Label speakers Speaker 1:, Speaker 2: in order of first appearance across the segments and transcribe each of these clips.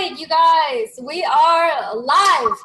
Speaker 1: right, you guys, we are live.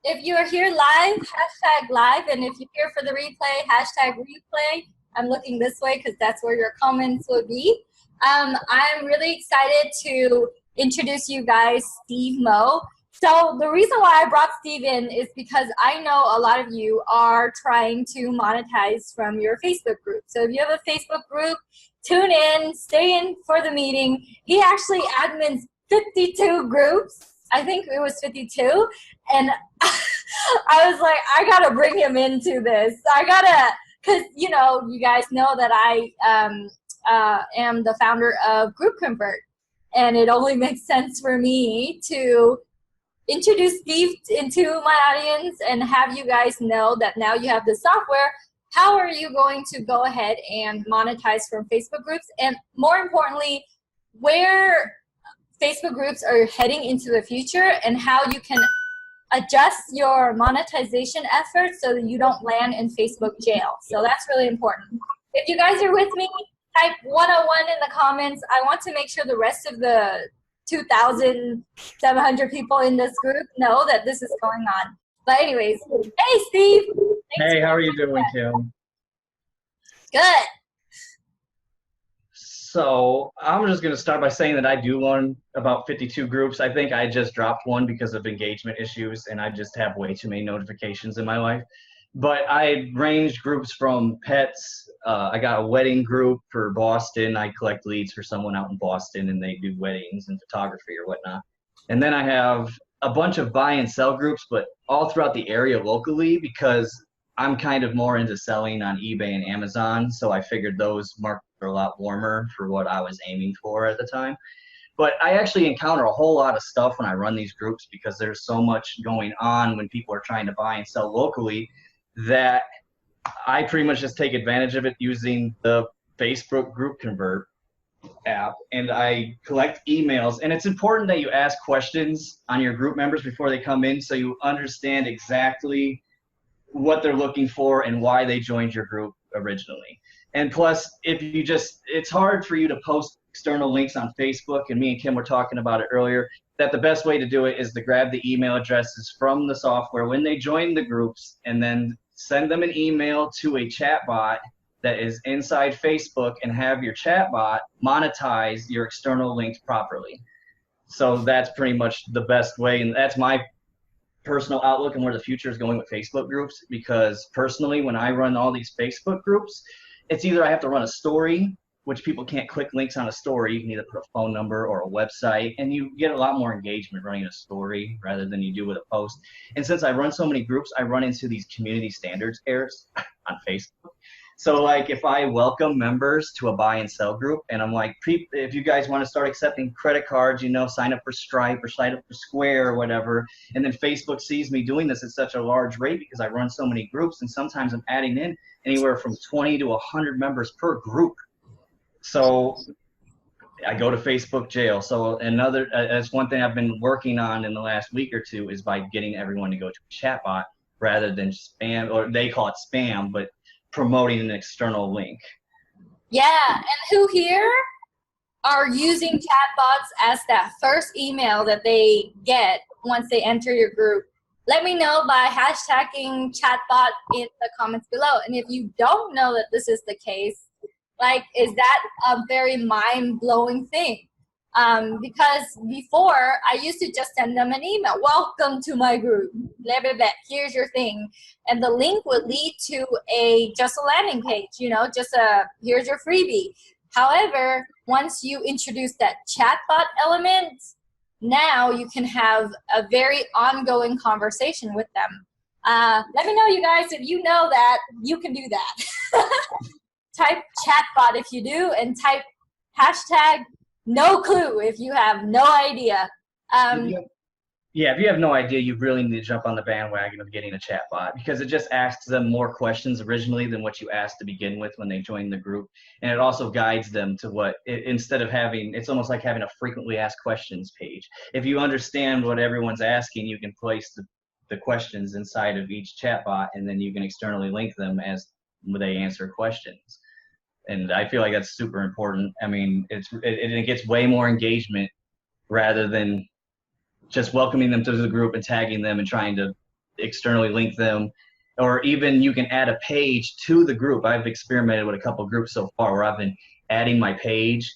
Speaker 1: If you are here live, hashtag live, and if you're here for the replay, hashtag replay. I'm looking this way because that's where your comments would be. I'm really excited to introduce you guys Steve Mo. So the reason why I brought Steve in is because I know a lot of you are trying to monetize from your Facebook group. So if you have a Facebook group, tune in, stay in for the meeting. He actually admins 52 groups. I think it was 52. And I was like, I gotta bring him into this. Because you know, you guys know that I am the founder of GroupConvert. And it only makes sense for me to introduce Steve into my audience and have you guys know that now you have the software. How are you going to go ahead and monetize from Facebook groups? And more importantly, where Facebook groups are heading into the future and how you can adjust your monetization efforts so that you don't land in Facebook jail. So that's really important. If you guys are with me, type 101 in the comments. I want to make sure the rest of the 2,700 people in this group know that this is going on. But anyways, hey Steve.
Speaker 2: Hey, how are you doing, Kim?
Speaker 1: Good.
Speaker 2: So I'm just going to start by saying that I do run about 52 groups. I think I just dropped one because of engagement issues, and I just have way too many notifications in my life. But I range groups from pets. I got a wedding group for Boston. I collect leads for someone out in Boston, and they do weddings and photography or whatnot. And then I have a bunch of buy and sell groups, but all throughout the area locally, because I'm kind of more into selling on eBay and Amazon. So I figured those markets are a lot warmer for what I was aiming for at the time. But I actually encounter a whole lot of stuff when I run these groups because there's so much going on when people are trying to buy and sell locally that I pretty much just take advantage of it using the Facebook GroupConvert app, and I collect emails. And it's important that you ask questions on your group members before they come in so you understand exactly what they're looking for and why they joined your group originally. And plus, it's hard for you to post external links on Facebook, and me and Kim were talking about it earlier, that the best way to do it is to grab the email addresses from the software when they join the groups and then send them an email to a chat bot that is inside Facebook and have your chat bot monetize your external links properly. So that's pretty much the best way, and that's my personal outlook and where the future is going with Facebook groups, because personally when I run all these Facebook groups, it's either I have to run a story, which people can't click links on a story. You can either put a phone number or a website, and you get a lot more engagement running a story rather than you do with a post. And since I run so many groups, I run into these community standards errors on Facebook. So like if I welcome members to a buy and sell group and I'm like, if you guys want to start accepting credit cards, you know, sign up for Stripe or sign up for Square or whatever, and then Facebook sees me doing this at such a large rate because I run so many groups, and sometimes I'm adding in anywhere from 20 to 100 members per group. So I go to Facebook jail. So that's one thing I've been working on in the last week or two, is by getting everyone to go to a chatbot rather than spam, or they call it spam, but promoting an external link.
Speaker 1: Yeah, and who here are using chatbots as that first email that they get once they enter your group? Let me know by hashtagging chatbot in the comments below. And if you don't know that this is the case, like, is that a very mind-blowing thing? Because before, I used to just send them an email. Welcome to my group. Blah, blah, blah. Here's your thing. And the link would lead to just a landing page, you know, here's your freebie. However, once you introduce that chatbot element, now you can have a very ongoing conversation with them. Let me know, you guys, if you know that you can do that. Type chatbot if you do, and type hashtag no clue if you have no idea.
Speaker 2: Yeah, if you have no idea, you really need to jump on the bandwagon of getting a chatbot, because it just asks them more questions originally than what you asked to begin with when they join the group. And it also guides them to instead of having, it's almost like having a frequently asked questions page. If you understand what everyone's asking, you can place the questions inside of each chatbot, and then you can externally link them as they answer questions. And I feel like that's super important. I mean, it gets way more engagement rather than just welcoming them to the group and tagging them and trying to externally link them. Or even you can add a page to the group. I've experimented with a couple groups so far where I've been adding my page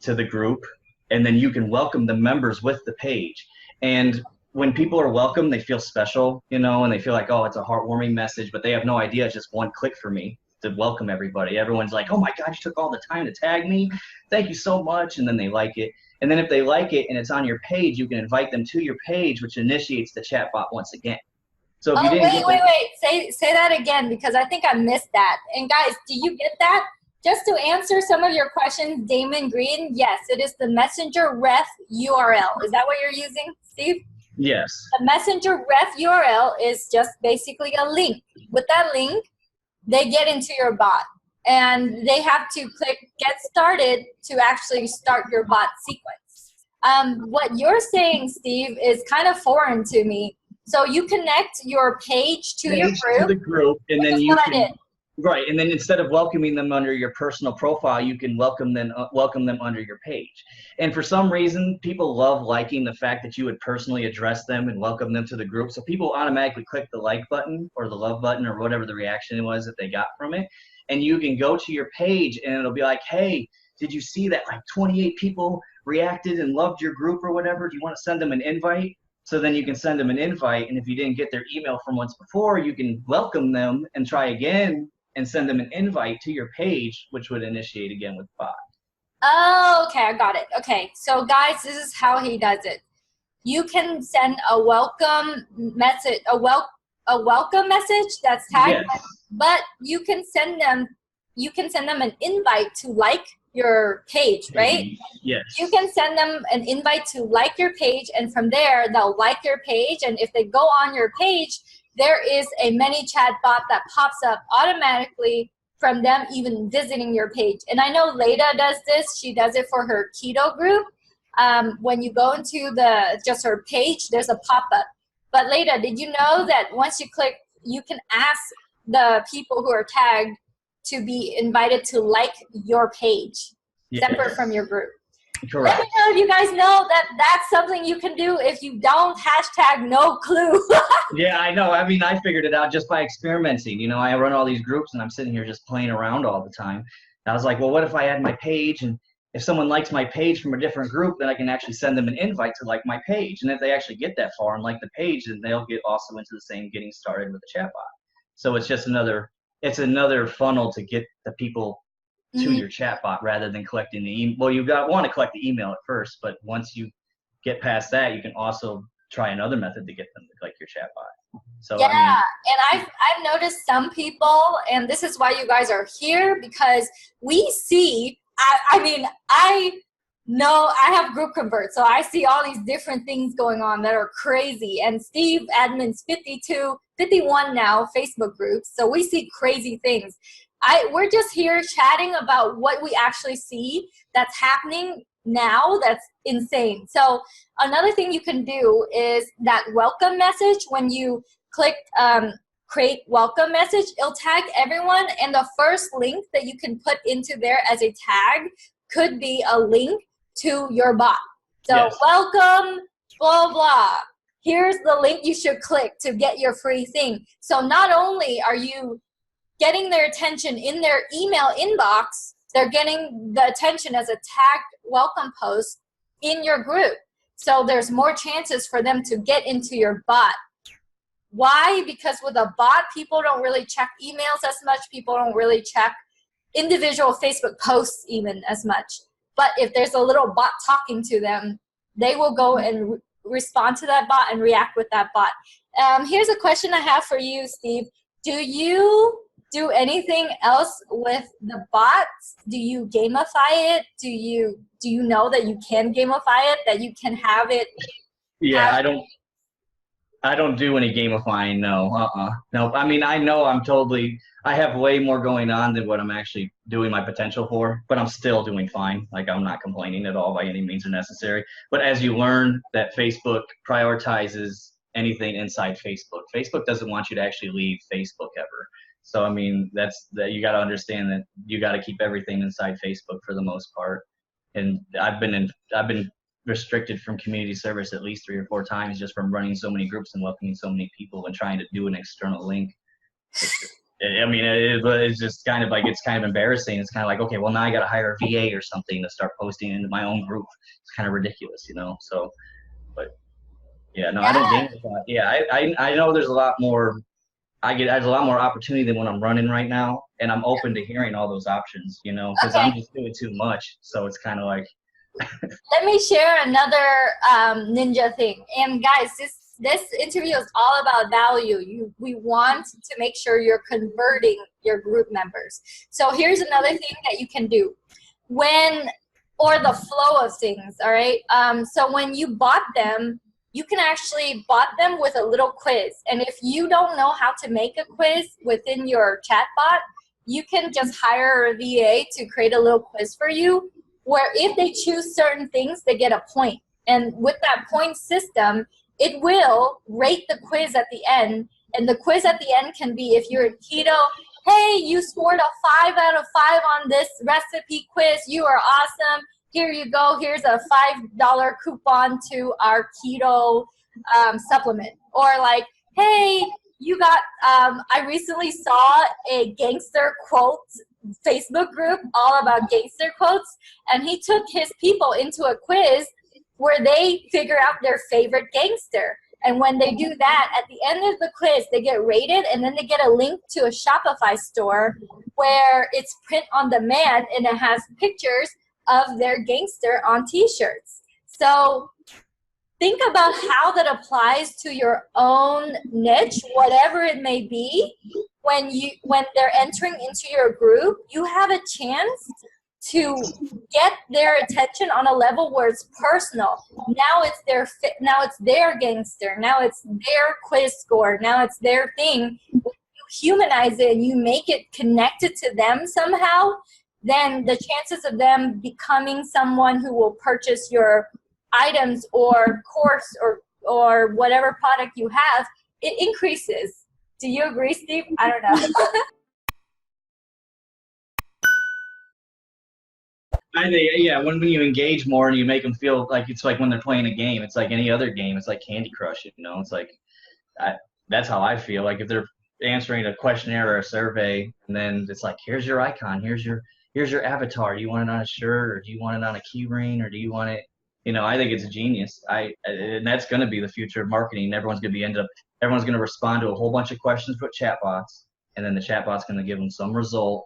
Speaker 2: to the group, and then you can welcome the members with the page. And when people are welcome, they feel special, you know, and they feel like, oh, it's a heartwarming message, but they have no idea it's just one click for me to welcome everybody. Everyone's like, oh my God, you took all the time to tag me. Thank you so much. And then they like it. And then if they like it and it's on your page, you can invite them to your page, which initiates the chat bot once again. So if you didn't
Speaker 1: wait. Say that again, because I think I missed that. And guys, do you get that? Just to answer some of your questions, Damon Green, yes, it is the Messenger ref URL. Is that what you're using, Steve?
Speaker 2: Yes.
Speaker 1: The Messenger ref URL is just basically a link. With that link, they get into your bot, and they have to click get started to actually start your bot sequence. What you're saying, Steve, is kind of foreign to me. So you connect your page to your group.
Speaker 2: To the group, and then you can, right, and then instead of welcoming them under your personal profile, you can welcome them under your page. And for some reason, people love liking the fact that you would personally address them and welcome them to the group. So people automatically click the like button or the love button or whatever the reaction was that they got from it. And you can go to your page and it'll be like, hey, did you see that like 28 people reacted and loved your group or whatever? Do you want to send them an invite? So then you can send them an invite, and if you didn't get their email from once before, you can welcome them and try again and send them an invite to your page, which would initiate again with bot.
Speaker 1: Oh, okay, I got it. Okay, so guys, this is how he does it. You can send a welcome message, a welcome message that's tagged, yes. But you can send them an invite to like your page, right?
Speaker 2: Yes.
Speaker 1: You can send them an invite to like your page, and from there they'll like your page, and if they go on your page, there is a ManyChat bot that pops up automatically from them even visiting your page. And I know Leda does this. She does it for her keto group. When you go into just her page, there's a pop-up. But Leda, did you know that once you click, you can ask the people who are tagged to be invited to like your page, yes, separate from your group?
Speaker 2: Correct.
Speaker 1: Let me know if you guys know that that's something you can do. If you don't, hashtag no clue.
Speaker 2: Yeah, I know. I mean, I figured it out just by experimenting. You know, I run all these groups and I'm sitting here just playing around all the time. And I was like, well, what if I add my page, and if someone likes my page from a different group, then I can actually send them an invite to like my page. And if they actually get that far and like the page, then they'll get also into the same getting started with the chatbot. So it's just another funnel to get the people to your chatbot rather than collecting the email. Well, you want to collect the email at first, but once you get past that, you can also try another method to get them to click your chatbot. So
Speaker 1: yeah,
Speaker 2: I
Speaker 1: mean, and I've noticed some people, and this is why you guys are here, because we see. I know I have GroupConvert, so I see all these different things going on that are crazy. And Steve admins 51 now Facebook groups, so we see crazy things. We're just here chatting about what we actually see that's happening now that's insane. So another thing you can do is that welcome message. When you click create welcome message, it'll tag everyone, and the first link that you can put into there as a tag could be a link to your bot. So yes, welcome, blah, blah. Here's the link you should click to get your free thing. So not only are you getting their attention in their email inbox, they're getting the attention as a tagged welcome post in your group. So there's more chances for them to get into your bot. Why? Because with a bot, people don't really check emails as much. People don't really check individual Facebook posts even as much. But if there's a little bot talking to them, they will go and respond to that bot and react with that bot. Here's a question I have for you, Steve. Do you do anything else with the bots? Do you gamify it? Do you know that you can gamify it, that you can have it?
Speaker 2: Yeah, I don't do any gamifying, no. Nope. I mean, I know I have way more going on than what I'm actually doing my potential for, but I'm still doing fine. Like, I'm not complaining at all by any means necessary. But as you learn that Facebook prioritizes anything inside Facebook. Facebook doesn't want you to actually leave Facebook ever. So, I mean, you got to understand that you got to keep everything inside Facebook for the most part. And I've been restricted from community service at least 3 or 4 times just from running so many groups and welcoming so many people and trying to do an external link. I mean, it's just kind of like, it's kind of embarrassing. It's kind of like, okay, well, now I got to hire a VA or something to start posting into my own group. It's kind of ridiculous, you know? So, but yeah, no, I don't game a lot. Yeah, I know there's a lot more, there's a lot more opportunity than what I'm running right now. And I'm open to hearing all those options, you know, because I'm just doing too much. So it's kind of like.
Speaker 1: Let me share another ninja thing. And guys, this interview is all about value. We want to make sure you're converting your group members. So here's another thing that you can do or the flow of things, all right? So when you bot them, you can actually bot them with a little quiz. And if you don't know how to make a quiz within your chatbot, you can just hire a VA to create a little quiz for you, where if they choose certain things, they get a point. And with that point system, it will rate the quiz at the end. And the quiz at the end can be, if you're keto, hey, you scored a 5 out of 5 on this recipe quiz. You are awesome. Here you go. Here's a $5 coupon to our keto supplement. Or like, hey, you got, I recently saw a gangster quote Facebook group all about gangster quotes, and he took his people into a quiz where they figure out their favorite gangster. And when they do that, at the end of the quiz, they get rated, and then they get a link to a Shopify store where it's print on demand, and it has pictures of their gangster on t-shirts. So think about how that applies to your own niche, whatever it may be. When they're entering into your group, you have a chance to get their attention on a level where it's personal. Now it's their gangster. Now it's their quiz score. Now it's their thing. When you humanize it and you make it connected to them somehow, then the chances of them becoming someone who will purchase your items or course or whatever product you have, it increases. Do you agree, Steve? I don't know.
Speaker 2: I think, yeah, when you engage more and you make them feel like it's like when they're playing a game, it's like any other game. It's like Candy Crush, you know? It's like, that's how I feel. Like if they're answering a questionnaire or a survey, and then it's like, here's your icon, here's your avatar. Do you want it on a shirt, or do you want it on a key ring, or do you want it? You know, I think it's genius. And that's going to be the future of marketing. Everyone's going to respond to a whole bunch of questions with chatbots, and then the chatbot's going to give them some result,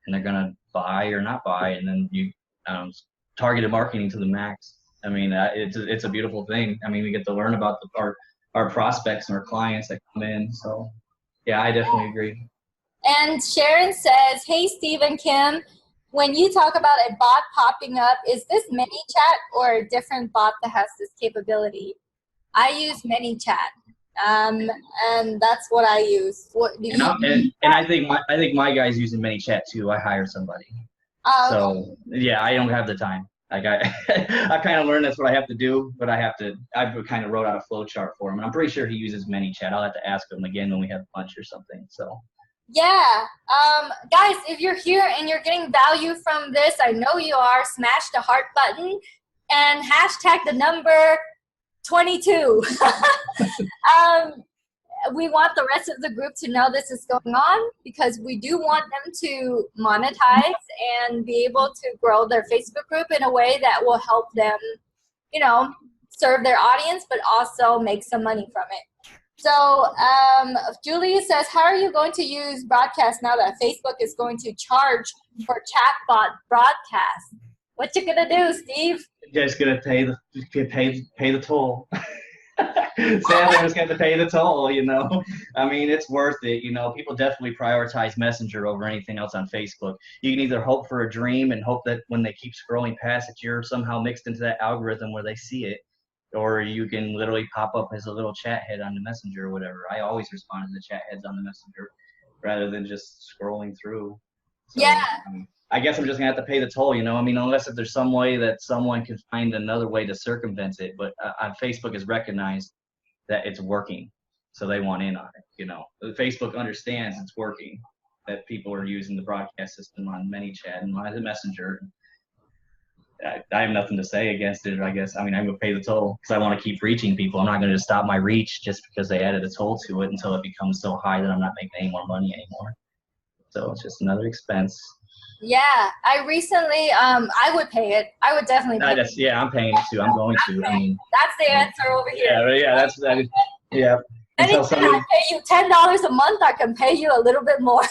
Speaker 2: and they're going to buy or not buy, and then you targeted marketing to the max. I mean, it's a beautiful thing. I mean, we get to learn about our prospects and our clients that come in. So, yeah, I definitely agree.
Speaker 1: And Sharon says, hey, Steve and Kim, when you talk about a bot popping up, is this ManyChat or a different bot that has this capability? I use ManyChat, and that's what I use. What do you?
Speaker 2: And I think my guy's using ManyChat too. I hired somebody. So yeah, I don't have the time. Like I kind of learned that's what I have to do, but I kind of wrote out a flow chart for him, and I'm pretty sure he uses ManyChat. I'll have to ask him again when we have lunch or something. So.
Speaker 1: Yeah, guys, if you're here and you're getting value from this, I know you are, smash the heart button and hashtag the number 22. We want the rest of the group to know this is going on, because we do want them to monetize and be able to grow their Facebook group in a way that will help them, you know, serve their audience, but also make some money from it. So Julie says, how are you going to use broadcast now that Facebook is going to charge for chatbot broadcast? What you gonna do, Steve?
Speaker 2: You're just gonna pay the toll. Sadly, I'm just gonna have to pay the toll, you know. I mean, it's worth it, you know. People definitely prioritize Messenger over anything else on Facebook. You can either hope for a dream and hope that when they keep scrolling past it, you're somehow mixed into that algorithm where they see it, or you can literally pop up as a little chat head on the Messenger or whatever. I always respond to the chat heads on the Messenger rather than just scrolling through. So,
Speaker 1: yeah.
Speaker 2: I guess I'm just gonna have to pay the toll, you know. I mean, unless if there's some way that someone can find another way to circumvent it. But Facebook has recognized that it's working, so they want in on it. You know, Facebook understands it's working, that people are using the broadcast system on ManyChat and on the Messenger. I have nothing to say against it, I guess. I mean, I'm going to pay the toll because I want to keep reaching people. I'm not going to stop my reach just because they added a toll to it until it becomes so high that I'm not making any more money anymore. So it's just another expense.
Speaker 1: Yeah, I recently, I would pay it. I would definitely pay it.
Speaker 2: Yeah, I'm paying it too. I'm going to. I mean,
Speaker 1: that's the answer over here.
Speaker 2: Yeah. Until
Speaker 1: Anything
Speaker 2: somebody,
Speaker 1: I pay you $10 a month, I can pay you a little bit more.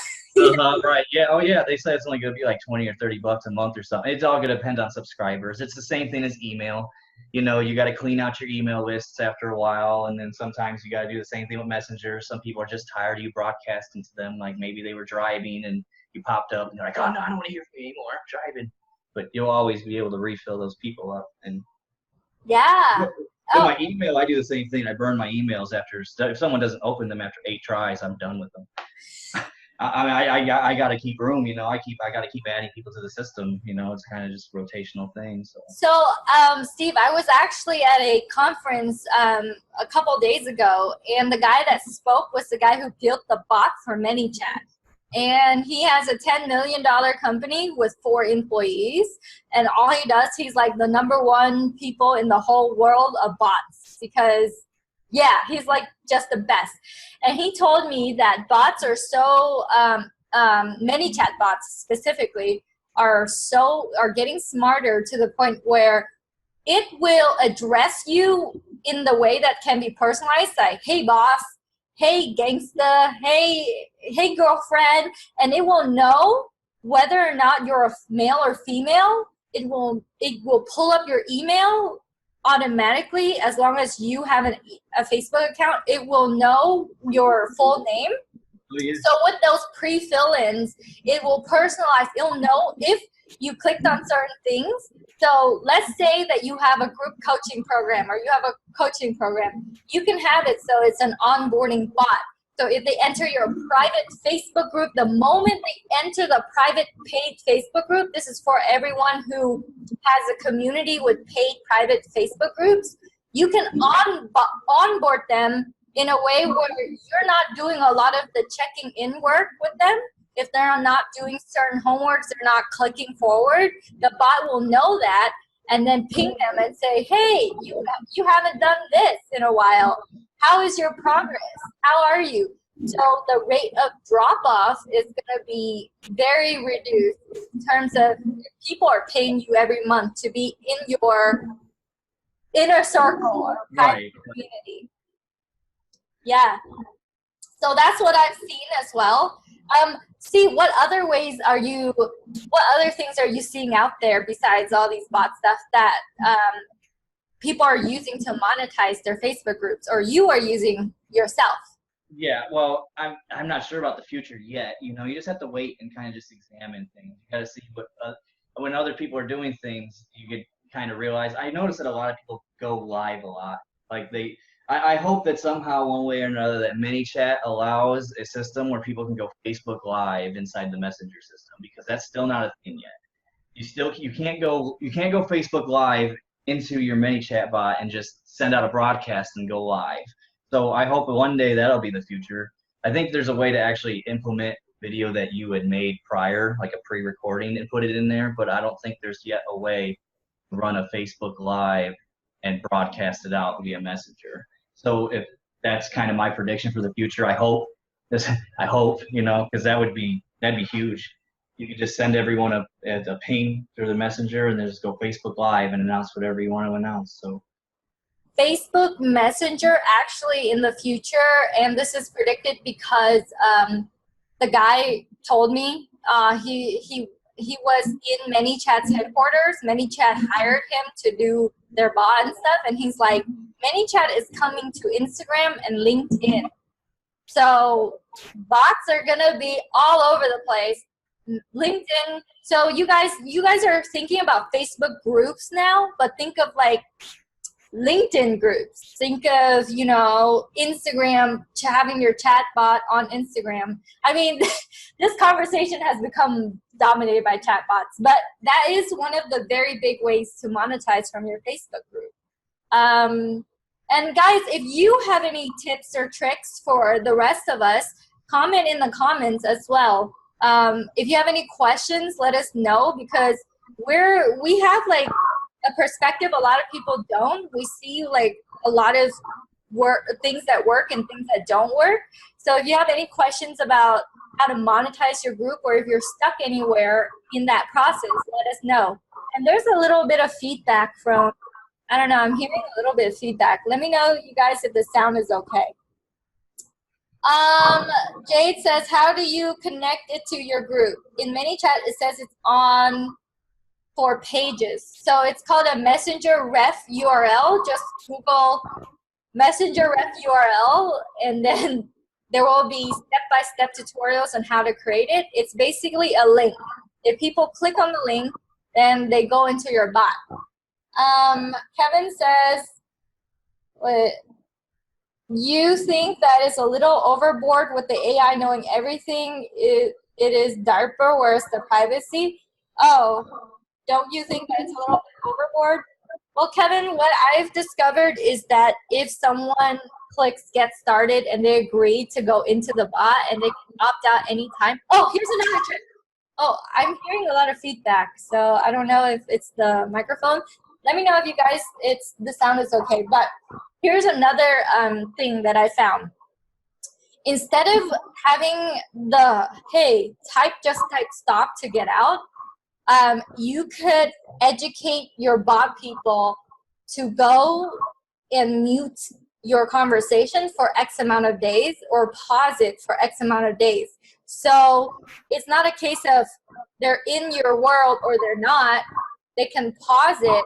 Speaker 2: right. Yeah. Oh, yeah. They said it's only going to be like 20 or 30 bucks a month or something. It's all going to depend on subscribers. It's the same thing as email. You know, you got to clean out your email lists after a while. And then sometimes you got to do the same thing with Messenger. Some people are just tired of you broadcasting to them. Like maybe they were driving and you popped up and they're like, oh, no, I don't want to hear from you anymore. I'm driving. But you'll always be able to refill those people up. And
Speaker 1: Yeah.
Speaker 2: with my email, I do the same thing. I burn my emails after, if someone doesn't open them after 8 tries, I'm done with them. I got to keep room, you know. I got to keep adding people to the system, you know. It's kind of just a rotational thing.
Speaker 1: So, Steve, I was actually at a conference a couple days ago, and the guy that spoke was the guy who built the bot for ManyChat. And he has a $10 million company with 4 employees, and all he does, he's like the #1 people in the whole world of bots because, yeah, he's like just the best. And he told me that bots are so, ManyChat bots specifically, are getting smarter to the point where it will address you in the way that can be personalized, like, hey boss, hey gangsta, hey girlfriend, and it will know whether or not you're a male or female. It will pull up your email automatically as long as you have a Facebook account. It will know your full name. So with those pre-fill-ins, it will personalize. It'll know if you clicked on certain things. So let's say that you have a group coaching program or you have a coaching program. You can have it so it's an onboarding bot. So if they enter your private Facebook group, the moment they enter the private paid Facebook group, this is for everyone who has a community with paid private Facebook groups, you can onboard them in a way where you're not doing a lot of the checking in work with them. If they're not doing certain homeworks, they're not clicking forward, the bot will know that and then ping them and say, hey, you haven't done this in a while. How is your progress? How are you? So the rate of drop-off is going to be very reduced in terms of people are paying you every month to be in your inner circle or private community. Yeah. So that's what I've seen as well. See, what other things are you seeing out there besides all these bot stuff that people are using to monetize their Facebook groups, or you are using yourself?
Speaker 2: Yeah, well, I'm not sure about the future yet. You know, you just have to wait and kind of just examine things. You got to see what when other people are doing things, you could kind of realize. I notice that a lot of people go live a lot. Like I hope that somehow, one way or another, that ManyChat allows a system where people can go Facebook Live inside the Messenger system, because that's still not a thing yet. You can't go Facebook Live into your ManyChat bot and just send out a broadcast and go live. So I hope that one day that'll be the future. I think there's a way to actually implement video that you had made prior, like a pre-recording, and put it in there, but I don't think there's yet a way to run a Facebook Live and broadcast it out via Messenger. So if that's kind of my prediction for the future, I hope, you know, because that'd be huge. You could just send everyone a ping through the Messenger and then just go Facebook Live and announce whatever you want to announce. So
Speaker 1: Facebook Messenger actually in the future, and this is predicted because the guy told me he was in ManyChat's headquarters. ManyChat hired him to do their bot and stuff, and he's like, ManyChat is coming to Instagram and LinkedIn. So bots are gonna be all over the place. LinkedIn. So you guys are thinking about Facebook groups now, but think of like LinkedIn groups. Think of, you know, Instagram, having your chat bot on Instagram. I mean, this conversation has become dominated by chat bots, but that is one of the very big ways to monetize from your Facebook group. And guys, if you have any tips or tricks for the rest of us, comment in the comments as well. If you have any questions, let us know, because we have like a perspective a lot of people don't. We see like a lot of things that work and things that don't work. So if you have any questions about how to monetize your group, or if you're stuck anywhere in that process, let us know. And there's a little bit of feedback from, I don't know, I'm hearing a little bit of feedback. Let me know, you guys, if the sound is okay. Jade says, how do you connect it to your group? In ManyChat, it says it's on for pages. So it's called a messenger ref URL. Just Google messenger ref URL, and then there will be step-by-step tutorials on how to create it. It's basically a link. If people click on the link, then they go into your bot. Kevin says, wait, you think that is a little overboard with the AI knowing everything? It is darker, whereas the privacy? Oh, don't you think that it's a little bit overboard? Well, Kevin, what I've discovered is that if someone clicks get started and they agree to go into the bot and they can opt out anytime. Oh, here's another trick. Oh, I'm hearing a lot of feedback, so I don't know if it's the microphone. Let me know if you guys, the sound is okay. But here's another thing that I found. Instead of having the, hey, just type stop to get out, you could educate your bot people to go and mute your conversation for X amount of days, or pause it for X amount of days. So it's not a case of they're in your world or they're not. They can pause it.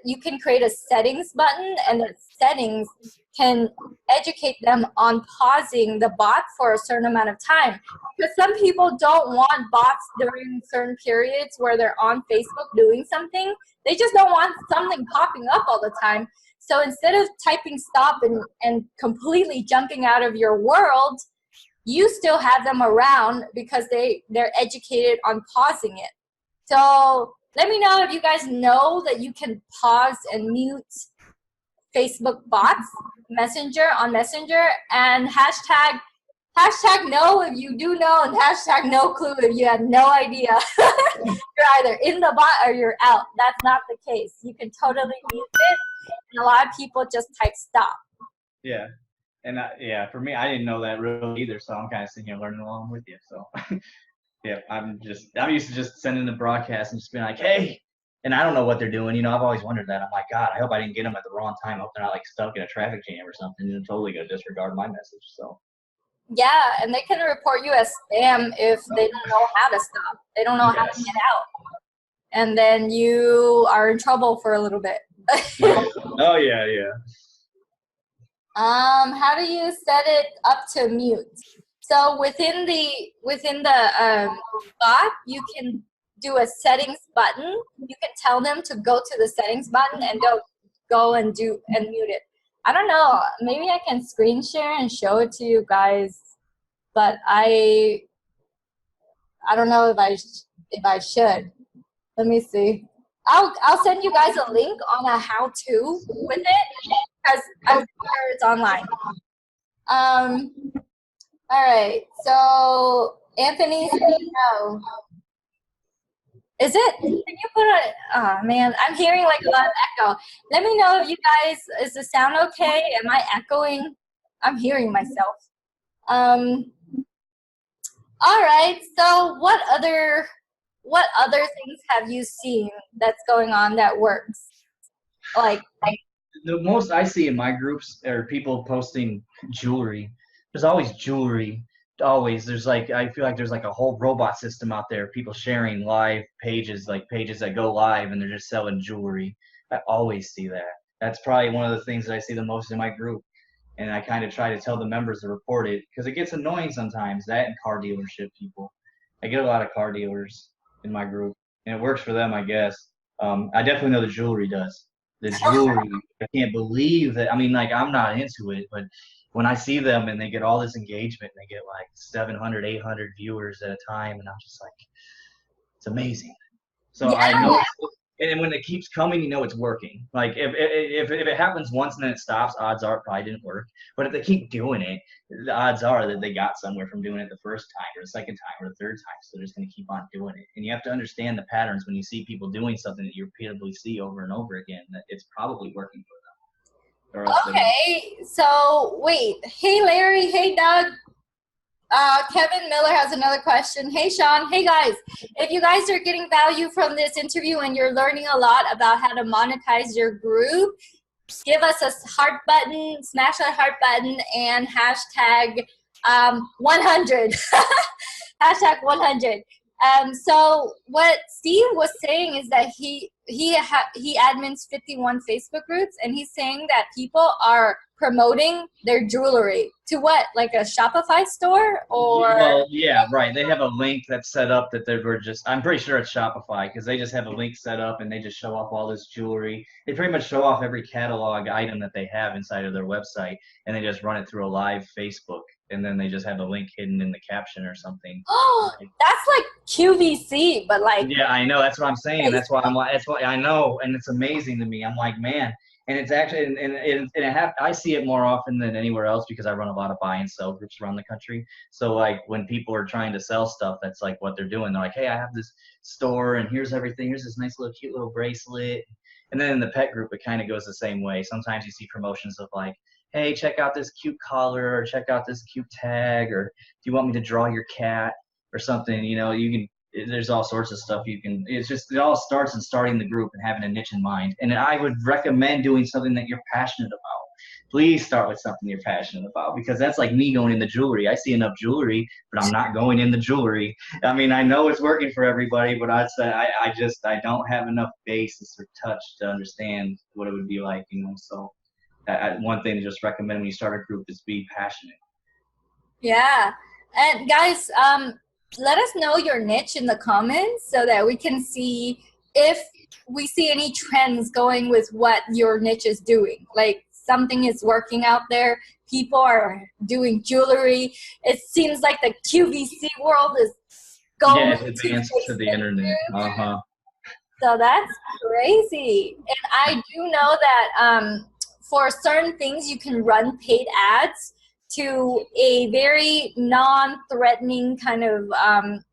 Speaker 1: You can create a settings button, and the settings can educate them on pausing the bot for a certain amount of time. Because some people don't want bots during certain periods where they're on Facebook doing something. They just don't want something popping up all the time. So instead of typing stop and completely jumping out of your world, you still have them around because they're educated on pausing it. So let me know if you guys know that you can pause and mute Facebook bots, Messenger on Messenger, and hashtag no if you do know, and hashtag no clue if you had no idea. You're either in the bot or you're out. That's not the case. You can totally mute it, and a lot of people just type stop.
Speaker 2: Yeah. And yeah, for me, I didn't know that really either, so I'm kind of sitting here learning along with you. So yeah, I'm used to just sending the broadcast and just being like, hey, and I don't know what they're doing. You know, I've always wondered that. I'm like, God, I hope I didn't get them at the wrong time. I hope they're not like stuck in a traffic jam or something and totally gonna disregard my message. So
Speaker 1: yeah, and they can report you as spam if they don't know how to stop. They don't know how to get out, and then you are in trouble for a little bit.
Speaker 2: Oh yeah.
Speaker 1: How do you set it up to mute? So within the bot, you can do a settings button. You can tell them to go to the settings button and go and mute it. I don't know. Maybe I can screen share and show it to you guys, but I don't know if I should. Let me see. I'll send you guys a link on a how-to with it, because I'm sure it's online. All right. So Anthony said no. Is it? Can you put a? Oh man, I'm hearing like a lot of echo. Let me know if you guys. Is the sound okay? Am I echoing? I'm hearing myself. All right. So what other things have you seen that's going on that works? Like
Speaker 2: the most I see in my groups are people posting jewelry. There's always jewelry. Always. There's like, I feel like there's like a whole robot system out there. People sharing live pages, like pages that go live, and they're just selling jewelry. I always see that. That's probably one of the things that I see the most in my group. And I kind of try to tell the members to report it because it gets annoying sometimes. That and car dealership people. I get a lot of car dealers in my group, and it works for them, I guess. I definitely know the jewelry does. The jewelry, I can't believe that. I mean, like, I'm not into it, but when I see them and they get all this engagement, and they get like 700, 800 viewers at a time, and I'm just like, it's amazing. So
Speaker 1: yeah.
Speaker 2: I know And when it keeps coming, you know it's working. Like if it happens once and then it stops, odds are it probably didn't work. But if they keep doing it, the odds are that they got somewhere from doing it the first time or the second time or the third time. So they're just going to keep on doing it. And you have to understand the patterns when you see people doing something that you repeatedly see over and over again, that it's probably working for them. Or else they won't.
Speaker 1: Okay, so wait. Hey, Larry. Hey, Doug. Kevin Miller has another question. Hey, Sean. Hey, guys. If you guys are getting value from this interview and you're learning a lot about how to monetize your group, give us a heart button, smash that heart button, and hashtag 100. Hashtag 100. So what Steve was saying is that he admins 51 Facebook groups, and he's saying that people are promoting their jewelry to what, like a Shopify store, or?
Speaker 2: Well, yeah, right. They have a link that's set up that they were just, I'm pretty sure it's Shopify, because they just have a link set up and they just show off all this jewelry. They pretty much show off every catalog item that they have inside of their website, and they just run it through a live Facebook, and then they just have a link hidden in the caption or something.
Speaker 1: Oh, that's like QVC, but like.
Speaker 2: Yeah, I know. That's what I'm saying. That's why I'm like, that's what I know, and it's amazing to me. I'm like, man. And it's actually, I see it more often than anywhere else because I run a lot of buy and sell groups around the country. So like when people are trying to sell stuff, that's like what they're doing. They're like, hey, I have this store and here's everything. Here's this nice little cute little bracelet. And then in the pet group, it kind of goes the same way. Sometimes you see promotions of like, hey, check out this cute collar, or check out this cute tag, or do you want me to draw your cat or something? You know, you can. There's all sorts of stuff you can. It's just, it all starts in starting the group and having a niche in mind. And I would recommend doing something that you're passionate about. Please start with something you're passionate about, because that's like me going in the jewelry. I see enough jewelry, but I'm not going in the jewelry. I mean, I know it's working for everybody, but I don't have enough basis or touch to understand what it would be like, you know. So one thing to just recommend when you start a group is be passionate.
Speaker 1: Yeah. And guys, let us know your niche in the comments so that we can see if we see any trends going with what your niche is doing. Like something is working out there. People are doing jewelry. It seems like the QVC world is going
Speaker 2: it's advanced to the internet.
Speaker 1: So that's crazy. And I do know that for certain things you can run paid ads to a very non-threatening kind of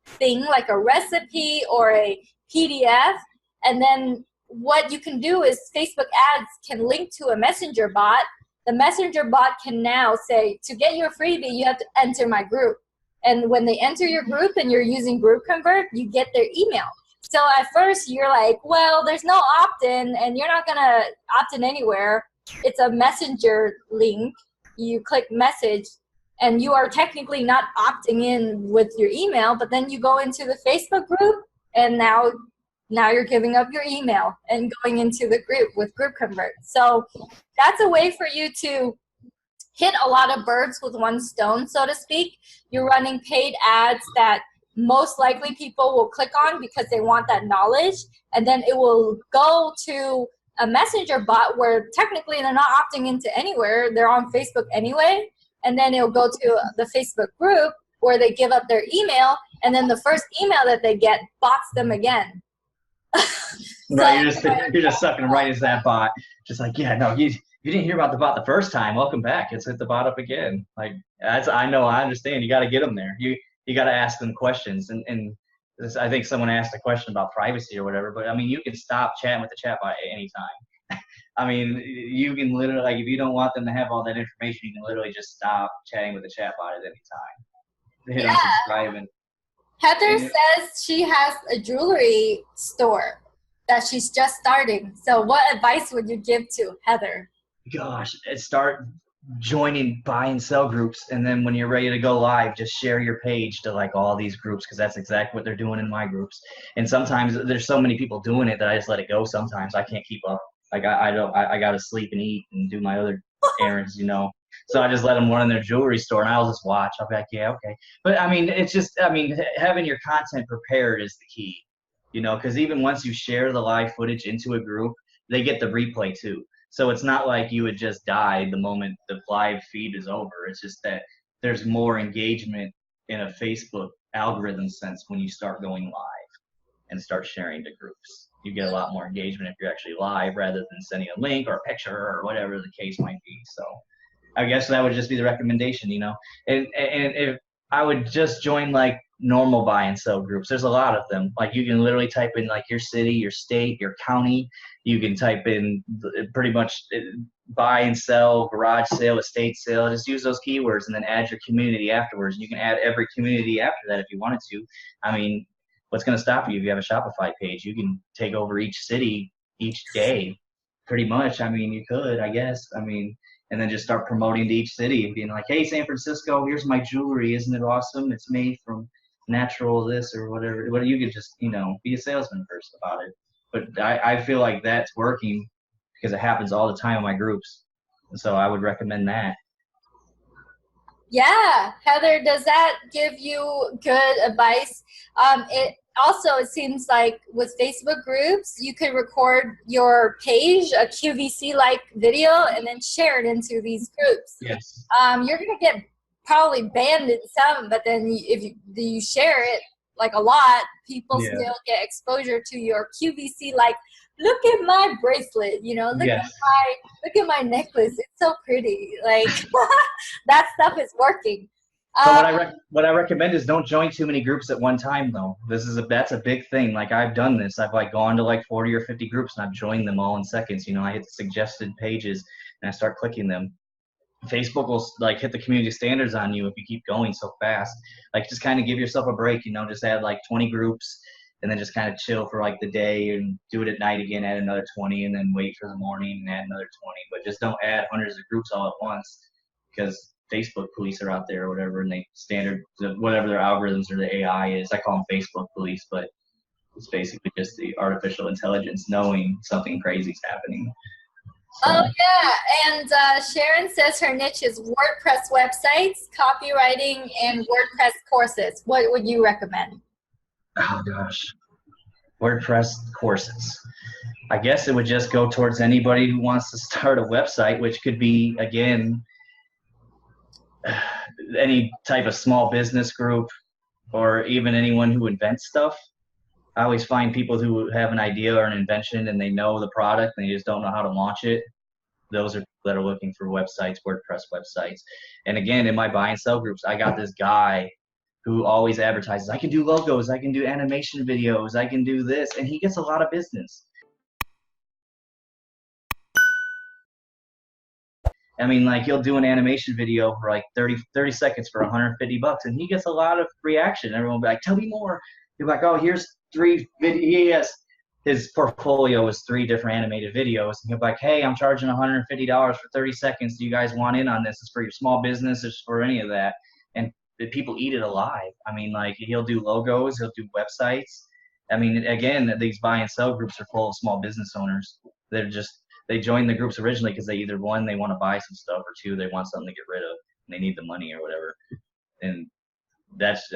Speaker 1: thing, like a recipe or a PDF. And then what you can do is Facebook ads can link to a messenger bot. The messenger bot can now say, to get your freebie, you have to enter my group. And when they enter your group and you're using GroupConvert, you get their email. So at first you're like, well, there's no opt-in and you're not gonna opt in anywhere. It's a messenger link. You click message and you are technically not opting in with your email, but then you go into the Facebook group and now you're giving up your email and going into the group with GroupConvert. So that's a way for you to hit a lot of birds with one stone, so to speak. You're running paid ads that most likely people will click on because they want that knowledge, and then it will go to a messenger bot where technically they're not opting into anywhere. They're on Facebook anyway, and then it'll go to the Facebook group where they give up their email, and then the first email that they get bots them again.
Speaker 2: Right, you're just sucking right into that bot. Just like, yeah, no, you didn't hear about the bot the first time. Welcome back. Let's hit the bot up again. Like, I know, I understand. You got to get them there. You got to ask them questions. And I think someone asked a question about privacy or whatever, but I mean, you can stop chatting with the chatbot at any time. I mean, you can literally, like, if you don't want them to have all that information, you can literally just stop chatting with the chatbot at any time. Hit unsubscribe and
Speaker 1: Heather says she has a jewelry store that she's just starting. So what advice would you give to Heather?
Speaker 2: Gosh, start joining buy and sell groups, and then when you're ready to go live, just share your page to like all these groups, because that's exactly what they're doing in my groups. And sometimes there's so many people doing it that I just let it go. Sometimes I can't keep up. Like I gotta sleep and eat and do my other errands, you know. So I just let them run in their jewelry store, and I'll just watch. I'll be like, yeah, okay. But I mean, it's just, I mean, having your content prepared is the key, you know, because even once you share the live footage into a group, they get the replay too. So it's not like you would just die the moment the live feed is over. It's just that there's more engagement in a Facebook algorithm sense when you start going live and start sharing to groups. you get a lot more engagement if you're actually live rather than sending a link or a picture or whatever the case might be. So I guess that would just be the recommendation, you know. And if I would just join like normal buy and sell groups, there's a lot of them. Like you can literally type in like your city, your state, your county. You can type in pretty much buy and sell, garage sale, estate sale. Just use those keywords and then add your community afterwards. You can add every community after that if you wanted to. I mean, what's going to stop you if you have a Shopify page? You can take over each city each day, pretty much. I mean, you could, I guess. I mean, and then just start promoting to each city, being like, hey, San Francisco, here's my jewelry. Isn't it awesome? It's made from natural this or whatever. Well, you could just, you know, be a salesman first about it. But I feel like that's working because it happens all the time in my groups. And so I would recommend that.
Speaker 1: Yeah, Heather, does that give you good advice? It seems like with Facebook groups, you could record your page, a QVC-like video, and then share it into these groups.
Speaker 2: Yes.
Speaker 1: You're going to get probably banned in some, but then if you share it like a lot, people still get exposure to your QVC-like, look at my bracelet, you know, look at my necklace. It's so pretty. Like that stuff is working.
Speaker 2: So what I recommend is don't join too many groups at one time though. That's a big thing. Like I've done this. I've like gone to like 40 or 50 groups and I've joined them all in seconds. You know, I hit the suggested pages and I start clicking them. Facebook will like hit the community standards on you if you keep going so fast. Like just kind of give yourself a break, you know, just add like 20 groups and then just kind of chill for like the day and do it at night again, add another 20 and then wait for the morning and add another 20. But just don't add hundreds of groups all at once because Facebook police are out there or whatever, and they whatever their algorithms or the AI is. I call them Facebook police, but it's basically just the artificial intelligence knowing something crazy is happening. So.
Speaker 1: Oh yeah, and Sharon says her niche is WordPress websites, copywriting, and WordPress courses. What would you recommend?
Speaker 2: Oh gosh, WordPress courses. I guess it would just go towards anybody who wants to start a website, which could be, again, any type of small business group or even anyone who invents stuff. I always find people who have an idea or an invention and they know the product and they just don't know how to launch it. Those are that are looking for websites, WordPress websites. And again, in my buy and sell groups, I got this guy who always advertises, I can do logos, I can do animation videos, I can do this, and he gets a lot of business. I mean, like he'll do an animation video for like 30 seconds for $150 and he gets a lot of reaction. Everyone will be like, tell me more. He'll be like, oh, here's 3 videos. His portfolio is 3 different animated videos. And he'll be like, hey, I'm charging $150 for 30 seconds. Do you guys want in on this? It's for your small business. It's for any of that. And the people eat it alive. I mean, like he'll do logos, he'll do websites. I mean, again, these buy and sell groups are full of small business owners. They joined the groups originally because they either, 1, they want to buy some stuff, or 2, they want something to get rid of and they need the money or whatever. And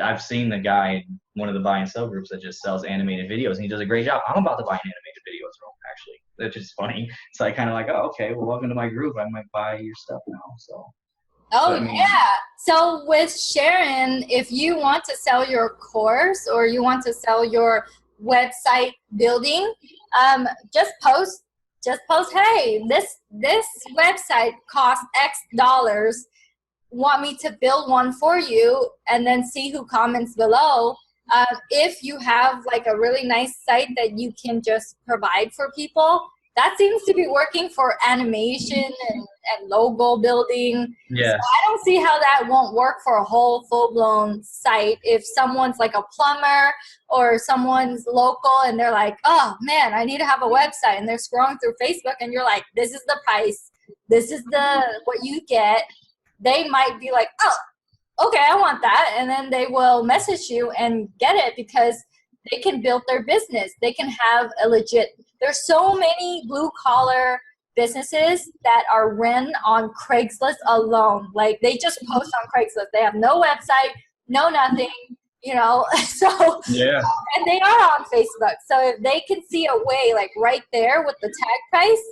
Speaker 2: I've seen the guy in one of the buy and sell groups that just sells animated videos and he does a great job. I'm about to buy an animated video as well, actually. That's just funny. So I kind of like, oh, okay, well, welcome to my group. I might buy your stuff now. So.
Speaker 1: Oh, yeah. So with Sharon, if you want to sell your course or you want to sell your website building, just post, hey, this website costs X dollars. Want me to build one for you, and then see who comments below. If you have like a really nice site that you can just provide for people, that seems to be working for animation and logo building.
Speaker 2: Yes.
Speaker 1: So I don't see how that won't work for a whole full-blown site. If someone's like a plumber or someone's local and they're like, oh man, I need to have a website, and they're scrolling through Facebook and you're like, this is the price, this is what you get. They might be like, oh, okay, I want that. And then they will message you and get it because they can build their business. They can have a legit, there's so many blue collar businesses that are run on Craigslist alone. Like they just post on Craigslist. They have no website, no nothing, you know. So,
Speaker 2: yeah. And
Speaker 1: they are on Facebook. So if they can see a way like right there with the tag price,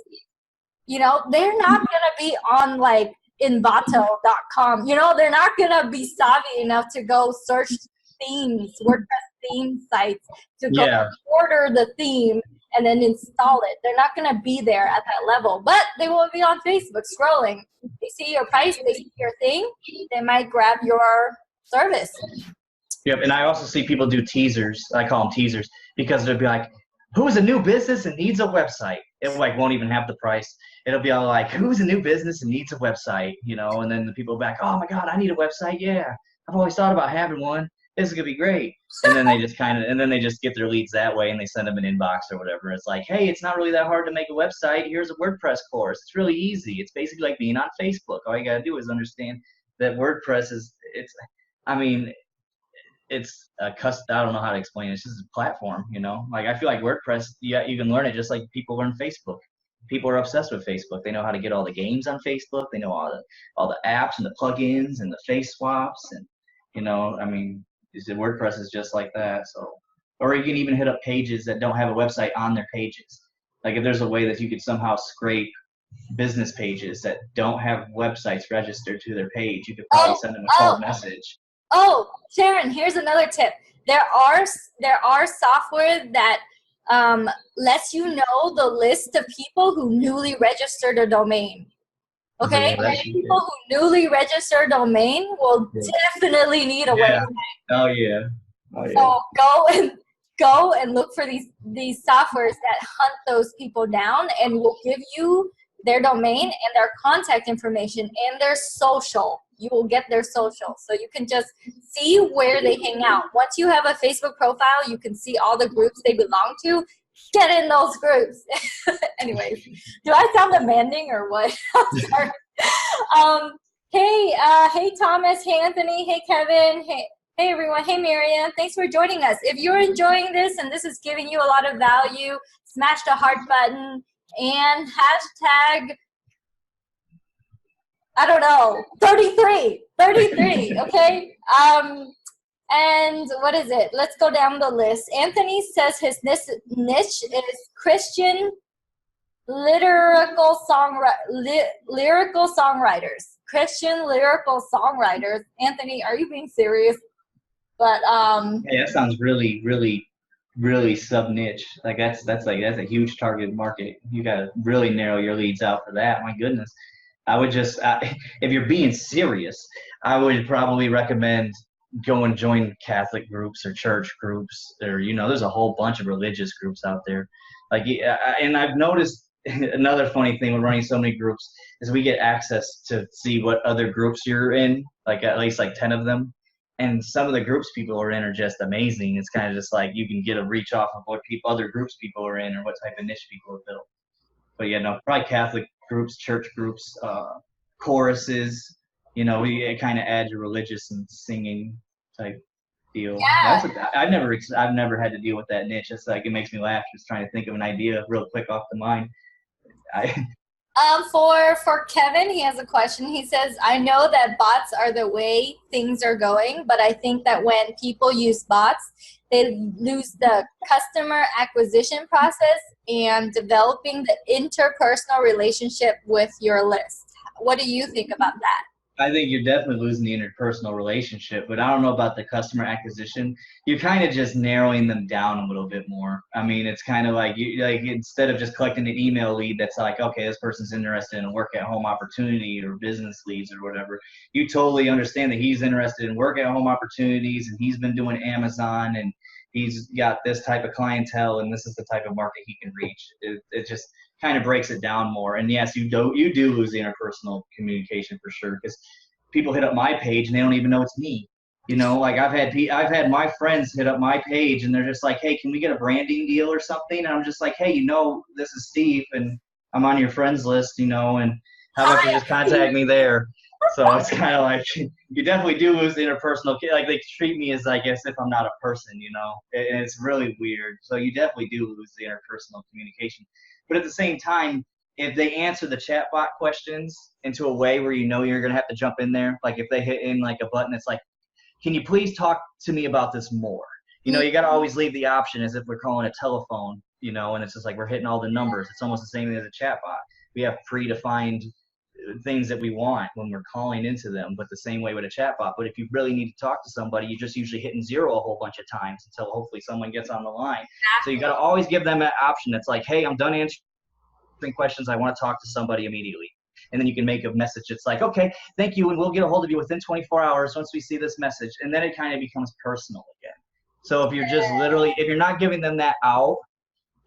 Speaker 1: you know, they're not going to be on like Envato.com. You know, they're not going to be savvy enough to go search themes, WordPress theme sites, to go order the theme and then install it. They're not going to be there at that level, but they will be on Facebook scrolling. They see your price, they see your thing, they might grab your service.
Speaker 2: Yep, and I also see people do teasers. I call them teasers because they'll be like, "Who's a new business and needs a website?" It like won't even have the price. It'll be all like, "Who's a new business and needs a website?" You know, and then the people back, "Oh my God, I need a website. Yeah, I've always thought about having one. This is gonna be great." And then they just get their leads that way, and they send them an inbox or whatever. It's like, "Hey, it's not really that hard to make a website. Here's a WordPress course. It's really easy. It's basically like being on Facebook. All you gotta do is understand that WordPress is I mean." It's a I don't know how to explain it. It's just a platform, you know. Like I feel like WordPress, yeah, you can learn it just like people learn Facebook. People are obsessed with Facebook. They know how to get all the games on Facebook. They know all the apps and the plugins and the face swaps, and you know, I mean, WordPress is just like that. So, or you can even hit up pages that don't have a website on their pages. Like if there's a way that you could somehow scrape business pages that don't have websites registered to their page, you could probably send them a cold message.
Speaker 1: Oh, Sharon, here's another tip. There are software that lets you know the list of people who newly registered a domain. Okay,
Speaker 2: Yeah,
Speaker 1: people who newly register a domain will definitely need a website.
Speaker 2: Oh yeah. Oh yeah.
Speaker 1: So go and look for these softwares that hunt those people down and will give you their domain and their contact information and their social. You will get their social, so you can just see where they hang out. Once you have a Facebook profile, you can see all the groups they belong to. Get in those groups. Anyways, do I sound demanding or what? I'm sorry. Hey Thomas, hey Anthony, hey Kevin, hey everyone, hey Miriam. Thanks for joining us. If you're enjoying this and this is giving you a lot of value, smash the heart button and hashtag, I don't know, 33, okay? And what is it? Let's go down the list. Anthony says his niche is Christian lyrical songwriters. Christian lyrical songwriters. Anthony, are you being serious? But
Speaker 2: hey, that sounds really, really, really sub niche. Like that's a huge target market. You gotta really narrow your leads out for that. My goodness. I would just, if you're being serious, I would probably recommend go and join Catholic groups or church groups, or you know, there's a whole bunch of religious groups out there. Like, and I've noticed another funny thing with running so many groups is we get access to see what other groups you're in, like at least like 10 of them. And some of the groups people are in are just amazing. It's kind of just like you can get a reach off of what other groups people are in or what type of niche people have built. But yeah, no, probably Catholic groups, church groups, choruses. You know, we kind of add your religious and singing type deal.
Speaker 1: yeah.
Speaker 2: I've never had to deal with that niche. It's like it makes me laugh just trying to think of an idea real quick off the mind.
Speaker 1: For Kevin, he has a question. He says, I know that bots are the way things are going, but I think that when people use bots, they lose the customer acquisition process and developing the interpersonal relationship with your list. What do you think about that?
Speaker 2: I think you're definitely losing the interpersonal relationship, but I don't know about the customer acquisition. You're kind of just narrowing them down a little bit more. I mean, it's kind of like instead of just collecting an email lead that's like, okay, this person's interested in a work at home opportunity or business leads or whatever. You totally understand that he's interested in work at home opportunities and he's been doing Amazon and he's got this type of clientele and this is the type of market he can reach. It just kind of breaks it down more. And yes, you do lose the interpersonal communication for sure, because people hit up my page and they don't even know it's me. You know, like I've had my friends hit up my page and they're just like, hey, can we get a branding deal or something? And I'm just like, hey, you know, this is Steve and I'm on your friends list, you know, and how about you just contact me there? So it's kind of like you definitely do lose the interpersonal. Like they treat me as I guess if I'm not a person, you know, and it's really weird. So you definitely do lose the interpersonal communication. But at the same time, if they answer the chatbot questions into a way where you know you're going to have to jump in there, like if they hit in like a button that's like, can you please talk to me about this more? You know, you got to always leave the option as if we're calling a telephone, you know, and it's just like we're hitting all the numbers. It's almost the same as a chatbot. We have predefined things that we want when we're calling into them, but the same way with a chatbot. But if you really need to talk to somebody, you're just usually hitting 0 a whole bunch of times until hopefully someone gets on the line. So you got to always give them that option. That's like, hey, I'm done answering questions. I want to talk to somebody immediately. And then you can make a message. It's like, okay, thank you, and we'll get a hold of you within 24 hours once we see this message. And then it kind of becomes personal again. So if you're just literally, if you're not giving them that out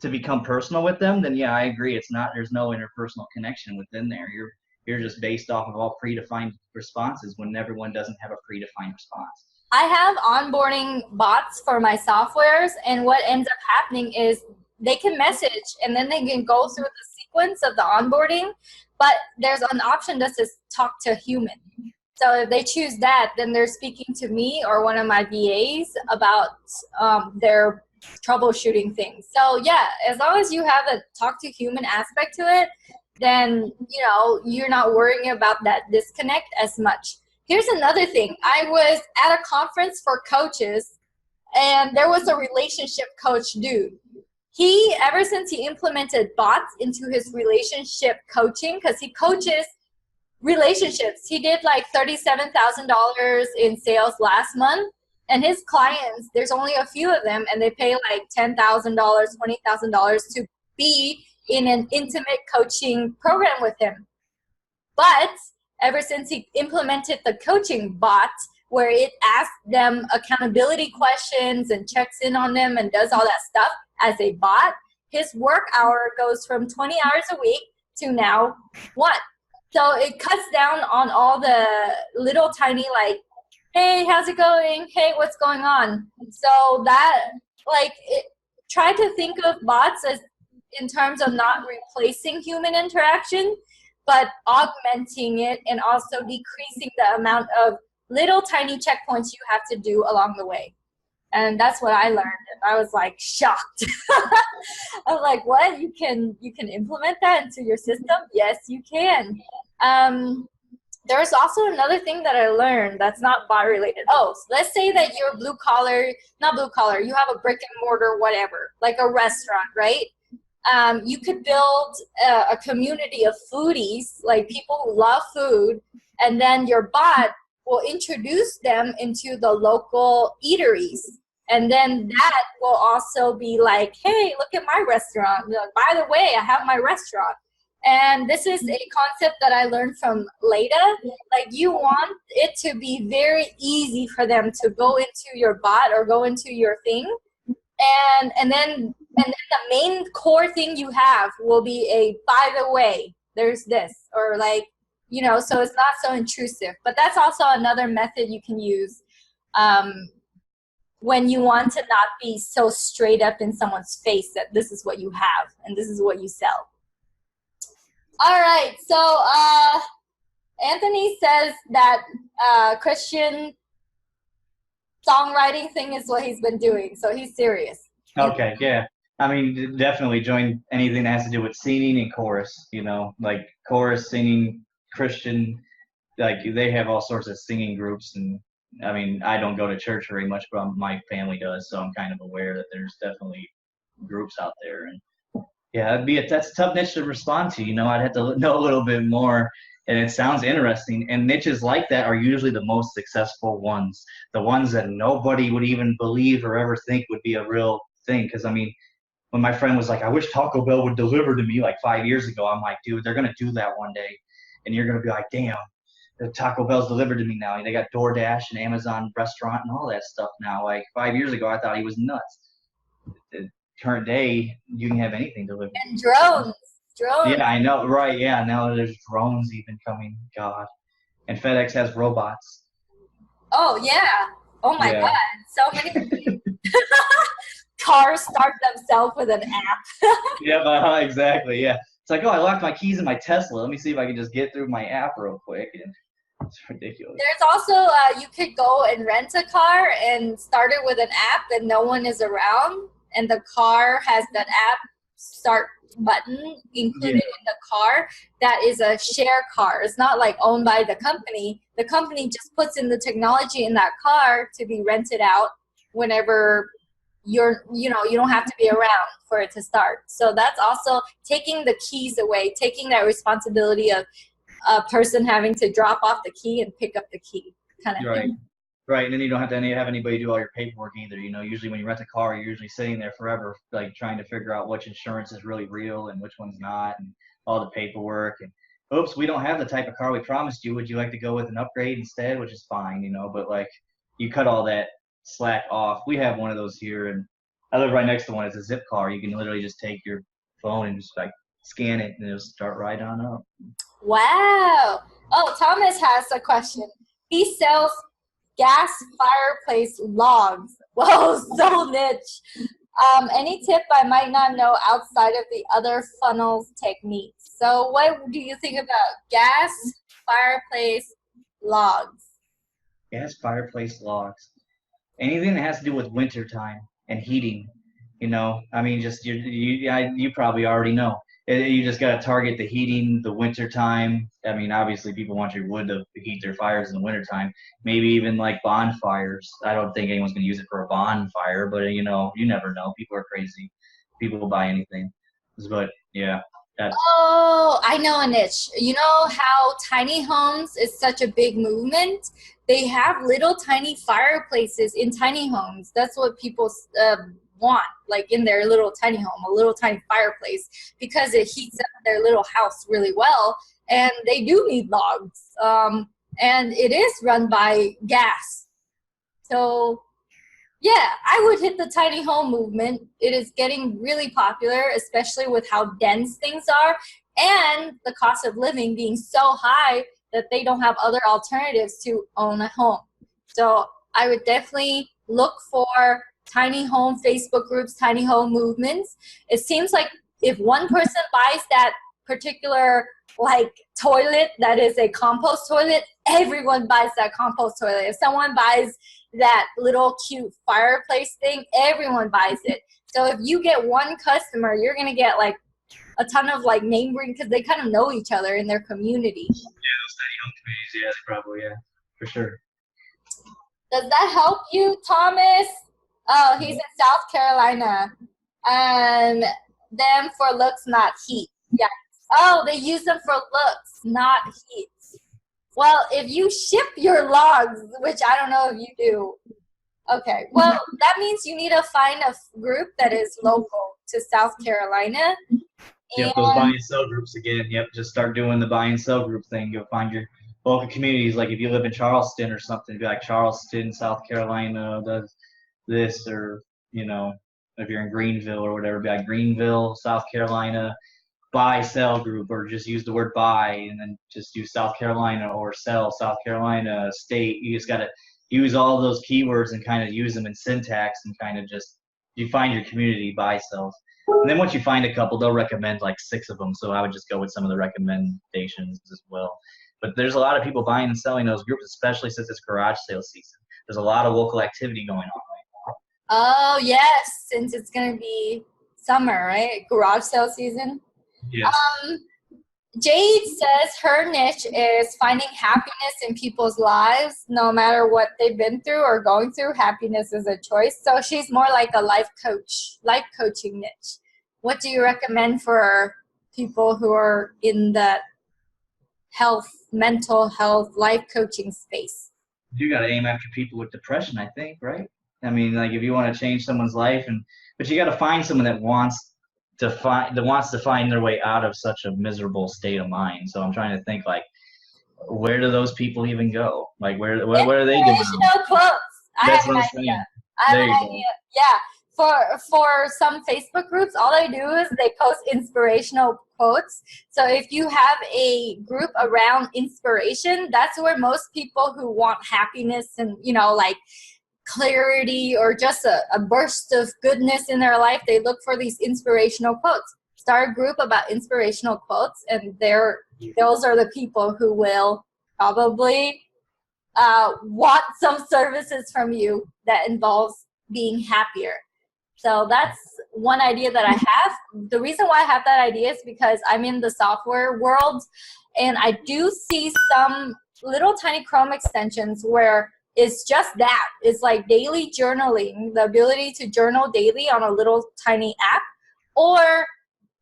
Speaker 2: to become personal with them, then yeah, I agree. It's not, there's no interpersonal connection within there. You're just based off of all predefined responses when everyone doesn't have a predefined response.
Speaker 1: I have onboarding bots for my softwares, and what ends up happening is they can message and then they can go through the sequence of the onboarding, but there's an option that says talk to human. So if they choose that, then they're speaking to me or one of my VAs about their troubleshooting things. So yeah, as long as you have a talk to human aspect to it, then you know you're not worrying about that disconnect as much. Here's another thing. I was at a conference for coaches, and there was a relationship coach dude. He, ever since he implemented bots into his relationship coaching, because he coaches relationships, he did like $37,000 in sales last month. And his clients, there's only a few of them, and they pay like $10,000, $20,000 to be in an intimate coaching program with him. But ever since he implemented the coaching bot, where it asks them accountability questions and checks in on them and does all that stuff as a bot, his work hour goes from 20 hours a week to now 1. So it cuts down on all the little tiny like, hey, how's it going? Hey, what's going on? So that, like, try to think of bots as in terms of not replacing human interaction, but augmenting it and also decreasing the amount of little tiny checkpoints you have to do along the way. And that's what I learned. And I was like shocked. I was like, what? You can implement that into your system? Yes, you can. There's also another thing that I learned that's not bot related. Oh, so let's say that you're blue collar, not blue collar, you have a brick and mortar, whatever, like a restaurant, right? You could build a community of foodies, like people who love food, and then your bot will introduce them into the local eateries. And then that will also be like, hey, look at my restaurant. By the way, I have my restaurant. And this is a concept that I learned from Leda. Like, you want it to be very easy for them to go into your bot or go into your thing. And then the main core thing you have will be a, by the way, there's this, or like, you know, so it's not so intrusive. But that's also another method you can use when you want to not be so straight up in someone's face that this is what you have and this is what you sell. All right, so Anthony says that Christian songwriting thing is what he's been doing, so he's serious.
Speaker 2: Okay, yeah. I mean, definitely join anything that has to do with singing and chorus, you know, like chorus, singing, Christian, like they have all sorts of singing groups. And I mean, I don't go to church very much, but my family does, so I'm kind of aware that there's definitely groups out there. And yeah, that's a tough niche to respond to. You know, I'd have to know a little bit more, and it sounds interesting. And niches like that are usually the most successful ones, the ones that nobody would even believe or ever think would be a real thing. Because I mean, when my friend was like, I wish Taco Bell would deliver to me like 5 years ago, I'm like, dude, they're gonna do that one day, and you're gonna be like, damn, the Taco Bell's delivered to me now. They got DoorDash and Amazon Restaurant and all that stuff now. Like 5 years ago, I thought he was nuts. Current day, you can have anything delivered.
Speaker 1: And drones.
Speaker 2: Yeah, I know, right? Yeah, now there's drones even coming. God, and FedEx has robots.
Speaker 1: Oh yeah. Oh my God. So many cars start themselves with an app.
Speaker 2: Yeah, exactly. Yeah, it's like, oh, I locked my keys in my Tesla. Let me see if I can just get through my app real quick. And it's ridiculous.
Speaker 1: There's also you could go and rent a car and start it with an app that no one is around. And the car has that app start button included in the car. That is a share car. It's not like owned by the company. The company just puts in the technology in that car to be rented out whenever you don't have to be around for it to start. So that's also taking the keys away, taking that responsibility of a person having to drop off the key and pick up the key kind of
Speaker 2: Right.
Speaker 1: thing.
Speaker 2: Right, and then you don't have to have anybody do all your paperwork either. You know, usually when you rent a car, you're usually sitting there forever, like trying to figure out which insurance is really real and which one's not, and all the paperwork. And oops, we don't have the type of car we promised you. Would you like to go with an upgrade instead? Which is fine, you know. But like, you cut all that slack off. We have one of those here, and I live right next to one. It's a zip car. You can literally just take your phone and just like scan it, and it'll start right on up.
Speaker 1: Wow. Oh, Thomas has a question. He sells gas fireplace logs. Whoa, so niche. Any tip I might not know outside of the other funnels techniques? So what do you think about gas fireplace logs?
Speaker 2: Gas fireplace logs. Anything that has to do with winter time and heating, you know, I mean, just you probably already know. You just got to target the heating, the winter time. I mean, obviously people want your wood to heat their fires in the winter time. Maybe even like bonfires. I don't think anyone's going to use it for a bonfire, but you know, you never know. People are crazy. People will buy anything. But yeah, that's.
Speaker 1: Oh, I know a niche. You know how tiny homes is such a big movement? They have little tiny fireplaces in tiny homes. That's what people want, like in their little tiny home, a little tiny fireplace, because it heats up their little house really well. And they do need logs. And it is run by gas. So yeah, I would hit the tiny home movement. It is getting really popular, especially with how dense things are and the cost of living being so high that they don't have other alternatives to own a home. So I would definitely look for tiny home Facebook groups, tiny home movements. It seems like if one person buys that particular like toilet that is a compost toilet, everyone buys that compost toilet. If someone buys that little cute fireplace thing, everyone buys it. So if you get one customer, you're gonna get like a ton of like name brand, because they kind of know each other in their community.
Speaker 2: Yeah, those tiny home communities, yeah, they probably, yeah, for sure.
Speaker 1: Does that help you, Thomas? Oh, he's in South Carolina. And them for looks, not heat. Yeah. Oh, they use them for looks, not heat. Well, if you ship your logs, which I don't know if you do. Okay. Well, that means you need to find a group that is local to South Carolina.
Speaker 2: Yep, those buy and sell groups again. Yep, just start doing the buy and sell group thing. You'll find your local communities. Like if you live in Charleston or something, be like Charleston, South Carolina does this, or you know, if you're in Greenville or whatever, be like Greenville, South Carolina, buy sell group, or just use the word buy and then just do South Carolina or sell South Carolina state. You just gotta use all those keywords and kind of use them in syntax and kind of just you find your community buy sells. And then once you find a couple, they'll recommend like 6 of them. So I would just go with some of the recommendations as well. But there's a lot of people buying and selling those groups, especially since it's garage sale season. There's a lot of local activity going on right now.
Speaker 1: Oh, yes, since it's going to be summer, right? Garage sale season.
Speaker 2: Yes.
Speaker 1: Jade says her niche is finding happiness in people's lives, no matter what they've been through or going through. Happiness is a choice. So she's more like a life coaching niche. What do you recommend for people who are in that mental health, life coaching space?
Speaker 2: You got to aim after people with depression, I think, right? I mean, like if you want to change someone's life, but you got to find someone that wants to find their way out of such a miserable state of mind. So I'm trying to think, like, where do those people even go? Like, where do they go?
Speaker 1: Inspirational quotes.
Speaker 2: That's what I'm saying.
Speaker 1: I have an idea. Yeah. For some Facebook groups, all they do is they post inspirational quotes. So if you have a group around inspiration, that's where most people who want happiness and, you know, like clarity or just a burst of goodness in their life, they look for these inspirational quotes. Start a group about inspirational quotes, and those are the people who will probably want some services from you that involves being happier. So that's one idea that I have. The reason why I have that idea is because I'm in the software world, and I do see some little tiny Chrome extensions where it's just that. It's like daily journaling, the ability to journal daily on a little tiny app, or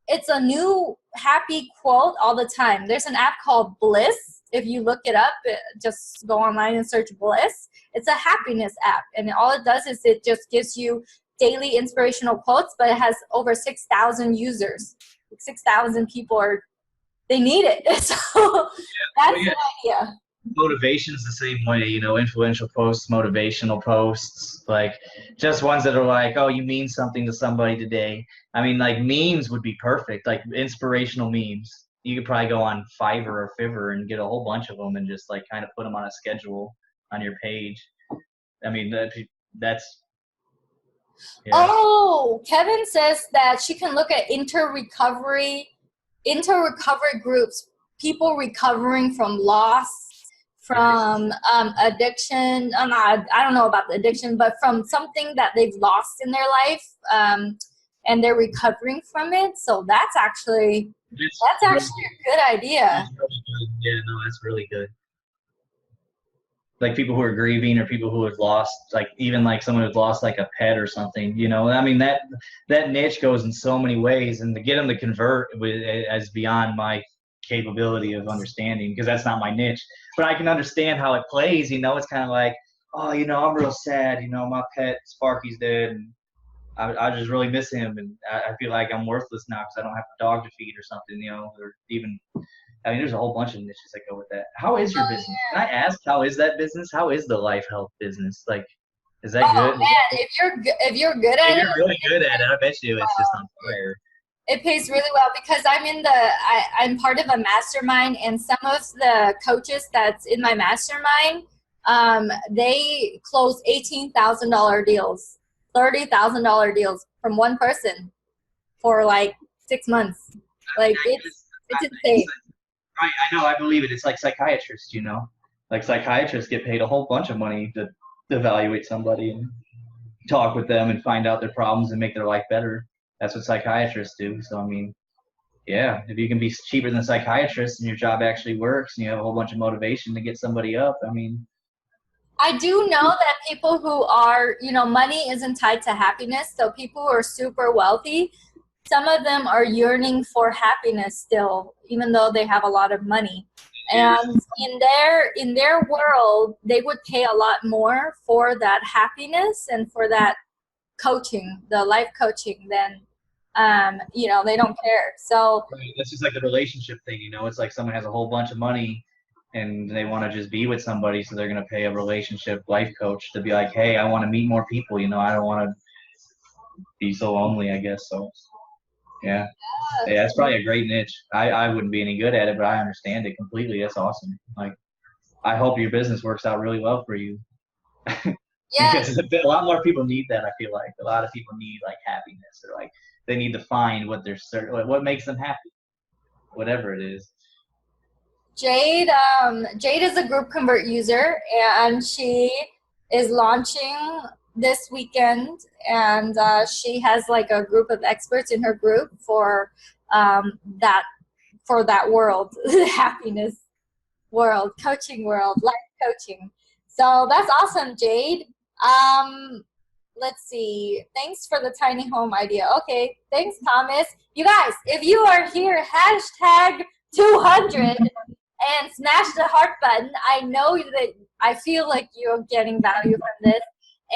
Speaker 1: it's a new happy quote all the time. There's an app called Bliss. If you look it up, just go online and search Bliss. It's a happiness app, and all it does is it just gives you daily inspirational quotes, but it has over 6,000 users. 6,000 people they need it. So that's an idea.
Speaker 2: Motivation's the same way, you know, influential posts, motivational posts, like just ones that are like, oh, you mean something to somebody today. I mean, like memes would be perfect, like inspirational memes. You could probably go on Fiverr or Fiverr and get a whole bunch of them and just like kind of put them on a schedule on your page. I mean, that's yeah.
Speaker 1: Oh, Kevin says that she can look at inter-recovery groups, people recovering from loss, from addiction. I don't know about the addiction, but from something that they've lost in their life, and they're recovering from it. So that's actually a good idea.
Speaker 2: That's really good. Yeah, no, that's really good. Like people who are grieving, or people who have lost, like even like someone who's lost like a pet or something, you know. I mean, that niche goes in so many ways, and to get them to convert is beyond my capability of understanding, because that's not my niche. But I can understand how it plays, you know. It's kind of like, oh, you know, I'm real sad, you know, my pet Sparky's dead, and I just really miss him, and I feel like I'm worthless now because I don't have a dog to feed or something, you know, or even, I mean, there's a whole bunch of niches that go with that. How is your business? Can I ask, how is that business? How is the life health business? Like, is that good?
Speaker 1: Man, if you're good at it,
Speaker 2: you're really good at it, I bet you it's just on fire. It
Speaker 1: pays really well, because I'm part of a mastermind, and some of the coaches that's in my mastermind, they close $18,000 deals, $30,000 deals from one person for like 6 months. Like it's insane.
Speaker 2: Right, I know, I believe it. It's like psychiatrists, you know. Like psychiatrists get paid a whole bunch of money to evaluate somebody and talk with them and find out their problems and make their life better. That's what psychiatrists do. So I mean, yeah, if you can be cheaper than a psychiatrist and your job actually works and you have a whole bunch of motivation to get somebody up, I mean.
Speaker 1: I do know that people who are, you know, money isn't tied to happiness. So people who are super wealthy, some of them are yearning for happiness still, even though they have a lot of money. And in their world, they would pay a lot more for that happiness and for that coaching, the life coaching, than you know, they don't care. So
Speaker 2: right. That's just like the relationship thing, you know. It's like someone has a whole bunch of money and they want to just be with somebody, so they're going to pay a relationship life coach to be like, hey, I want to meet more people, you know. I don't want to be so lonely, I guess. So yeah, that's probably a great niche. I wouldn't be any good at it, but I understand it completely. That's awesome. Like, I hope your business works out really well for you.
Speaker 1: yeah.
Speaker 2: Because a lot more people need that. I feel like a lot of people need like happiness, or like they need to find what what makes them happy, whatever it is.
Speaker 1: Jade is a GroupConvert user, and she is launching this weekend, and she has like a group of experts in her group for that world, happiness world, coaching world, life coaching. So that's awesome, Jade. Let's see. Thanks for the tiny home idea. Okay, thanks, Thomas. You guys, if you are here, hashtag 200 and smash the heart button. I know that I feel like you're getting value from this.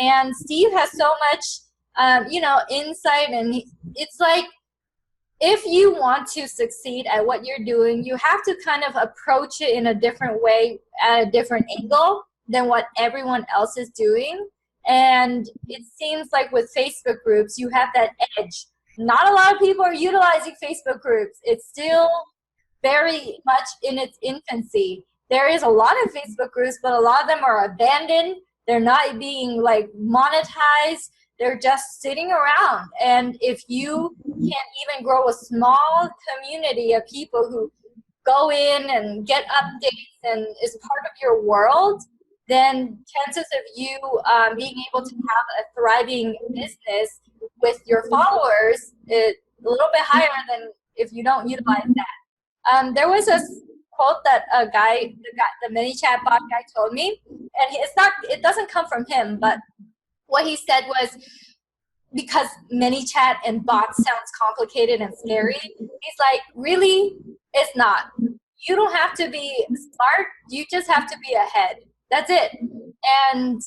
Speaker 1: And Steve has so much, you know, insight, and it's like, if you want to succeed at what you're doing, you have to kind of approach it in a different way, at a different angle than what everyone else is doing. And it seems like with Facebook groups, you have that edge. Not a lot of people are utilizing Facebook groups. It's still very much in its infancy. There is a lot of Facebook groups, but a lot of them are abandoned. They're not being like monetized. They're just sitting around. And if you can't even grow a small community of people who go in and get updates and is part of your world, then chances of you being able to have a thriving business with your followers is a little bit higher than if you don't utilize that. There was a quote that the mini chat bot guy told me, and it doesn't come from him, but what he said was, because ManyChat and bots sounds complicated and scary. He's like, really? It's not. You don't have to be smart. You just have to be ahead. That's it. And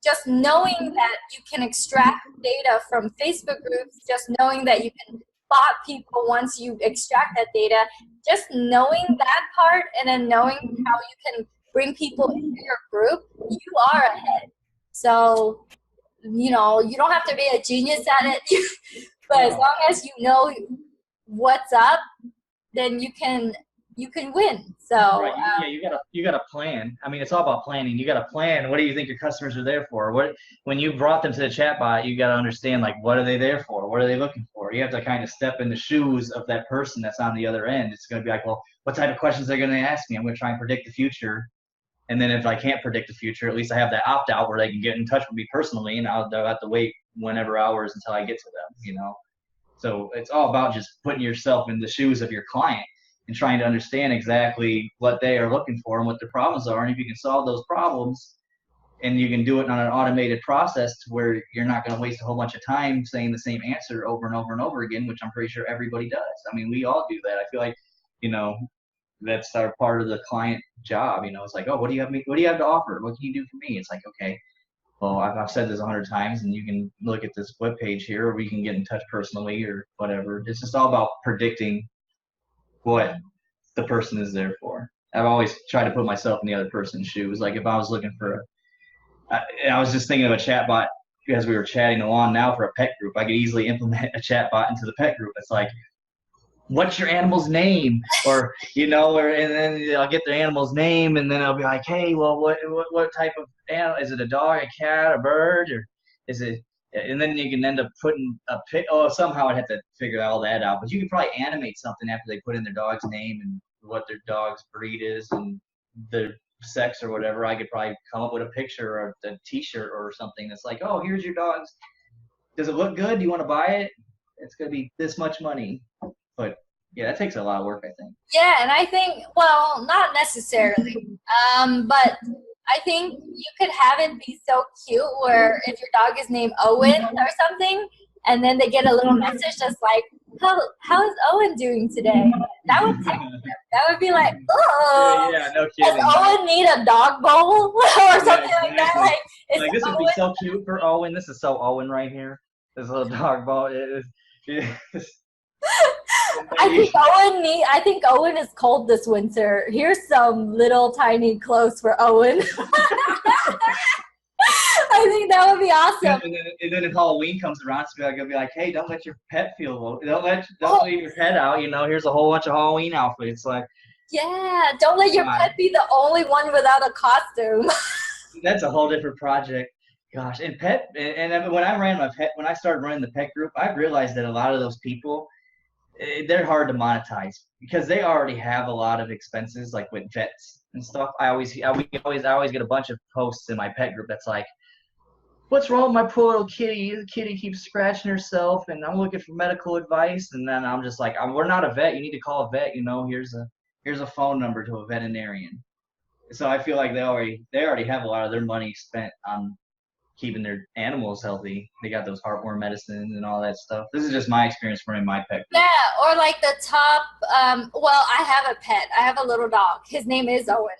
Speaker 1: just knowing that you can extract data from Facebook groups, just knowing that you can bot people once you extract that data, just knowing that part and then knowing how you can bring people into your group, you are ahead. So, you know, you don't have to be a genius at it, but as long as you know what's up, then you can win. So
Speaker 2: right. You got a plan. I mean, it's all about planning. You got a plan. What do you think your customers are there for? When you brought them to the chatbot, you got to understand, like, what are they there for? What are they looking for? You have to kind of step in the shoes of that person that's on the other end. It's going to be like, well, what type of questions they're going to ask me? I'm going to try and predict the future. And then if I can't predict the future, at least I have that opt out where they can get in touch with me personally, and they'll have to wait whenever hours until I get to them, you know? So it's all about just putting yourself in the shoes of your client and trying to understand exactly what they are looking for and what their problems are. And if you can solve those problems and you can do it on an automated process to where you're not going to waste a whole bunch of time saying the same answer over and over and over again, which I'm pretty sure everybody does. I mean, we all do that. I feel like, you know, that's our part of the client job. You know, it's like, oh, what do you have to offer? What can you do for me? It's like, okay, well, I've said this 100 times, and you can look at this webpage here, or we can get in touch personally or whatever. It's just all about predicting what the person is there for. I've always tried to put myself in the other person's shoes. Like if I was looking for I was just thinking of a chatbot as we were chatting along now for a pet group. I could easily implement a chatbot into the pet group. It's like, what's your animal's name? Or, you know, and then I'll get their animal's name, and then I'll be like, hey, well, what type of animal? Is it a dog, a cat, a bird, or is it? And then you can end up putting a pic. Oh, somehow I'd have to figure all that out. But you could probably animate something after they put in their dog's name and what their dog's breed is and their sex or whatever. I could probably come up with a picture or a T-shirt or something that's like, oh, here's your dog's. Does it look good? Do you want to buy it? It's going to be this much money. But yeah, that takes a lot of work, I think.
Speaker 1: yeah, and I think, well, not necessarily, but I think you could have it be so cute where if your dog is named Owen or something, and then they get a little message that's like, how is Owen doing today? That would take them. That would be like, oh,
Speaker 2: yeah, no kidding.
Speaker 1: does Owen need a dog bowl or something like that?
Speaker 2: Like this would be so cute for Owen. This is so Owen right here. This little dog bowl.
Speaker 1: I think Owen is cold this winter. Here's some little tiny clothes for Owen. I think that would be awesome.
Speaker 2: And then if Halloween comes around, it's gonna be like, hey, don't let your pet feel. Don't leave your pet out. You know, here's a whole bunch of Halloween outfits. Like,
Speaker 1: yeah, don't let your pet be the only one without a costume.
Speaker 2: That's a whole different project. Gosh, and when I started running the pet group, I realized that a lot of those people, they're hard to monetize because they already have a lot of expenses, like with vets and stuff. I always get a bunch of posts in my pet group that's like, what's wrong with my poor little kitty? The kitty keeps scratching herself, and I'm looking for medical advice. And then I'm just like, we're not a vet. You need to call a vet. You know, here's a phone number to a veterinarian. So I feel like they already have a lot of their money spent on keeping their animals healthy. They got those heartworm medicines and all that stuff. This is just my experience running my pet group.
Speaker 1: Yeah, or like the top, well, I have a pet. I have a little dog. His name is Owen.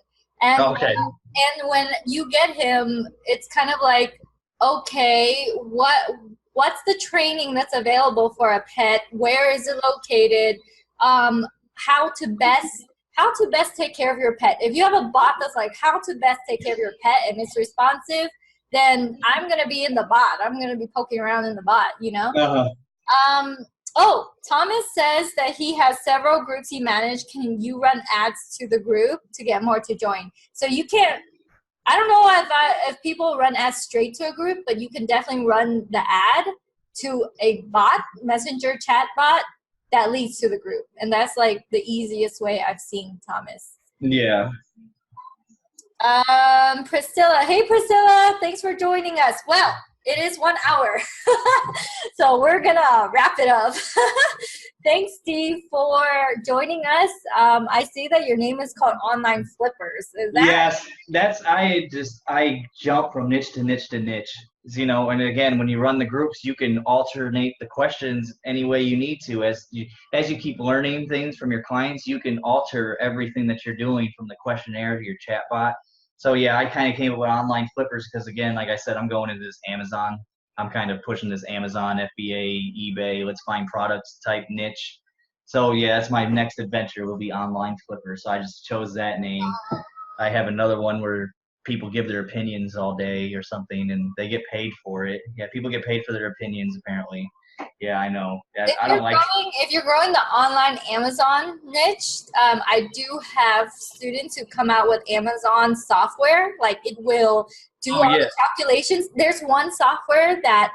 Speaker 1: And,
Speaker 2: okay.
Speaker 1: And when you get him, it's kind of like, okay, what's the training that's available for a pet? Where is it located? How to best take care of your pet. If you have a bot that's like how to best take care of your pet and it's responsive, then I'm going to be in the bot. I'm going to be poking around in the bot, you know?
Speaker 2: Uh-huh.
Speaker 1: Oh, Thomas says that he has several groups he managed. Can you run ads to the group to get more to join? So you can't, I don't know if people run ads straight to a group, but you can definitely run the ad to a bot, messenger chat bot that leads to the group. And that's like the easiest way I've seen, Thomas.
Speaker 2: Yeah.
Speaker 1: Priscilla. Hey, Priscilla. Thanks for joining us. Well, it is 1 hour. So we're going to wrap it up. Thanks, Steve, for joining us. I see that your name is called Online Flippers. Is that?
Speaker 2: Yes. I jump from niche to niche to niche. And again, when you run the groups, you can alternate the questions any way you need to. As you keep learning things from your clients, you can alter everything that you're doing from the questionnaire to your chatbot. So yeah, I kind of came up with online flippers because, again, like I said, I'm going into this Amazon. I'm kind of pushing this Amazon, FBA, eBay, let's find products type niche. So yeah, that's my next adventure, will be online flippers. So I just chose that name. I have another one where people give their opinions all day or something, and they get paid for it. Yeah, people get paid for their opinions, apparently. Yeah, I know. I don't like.
Speaker 1: If you're growing the online Amazon niche, I do have students who come out with Amazon software. Like, it will do
Speaker 2: Oh
Speaker 1: all
Speaker 2: yeah.
Speaker 1: the calculations. There's one software that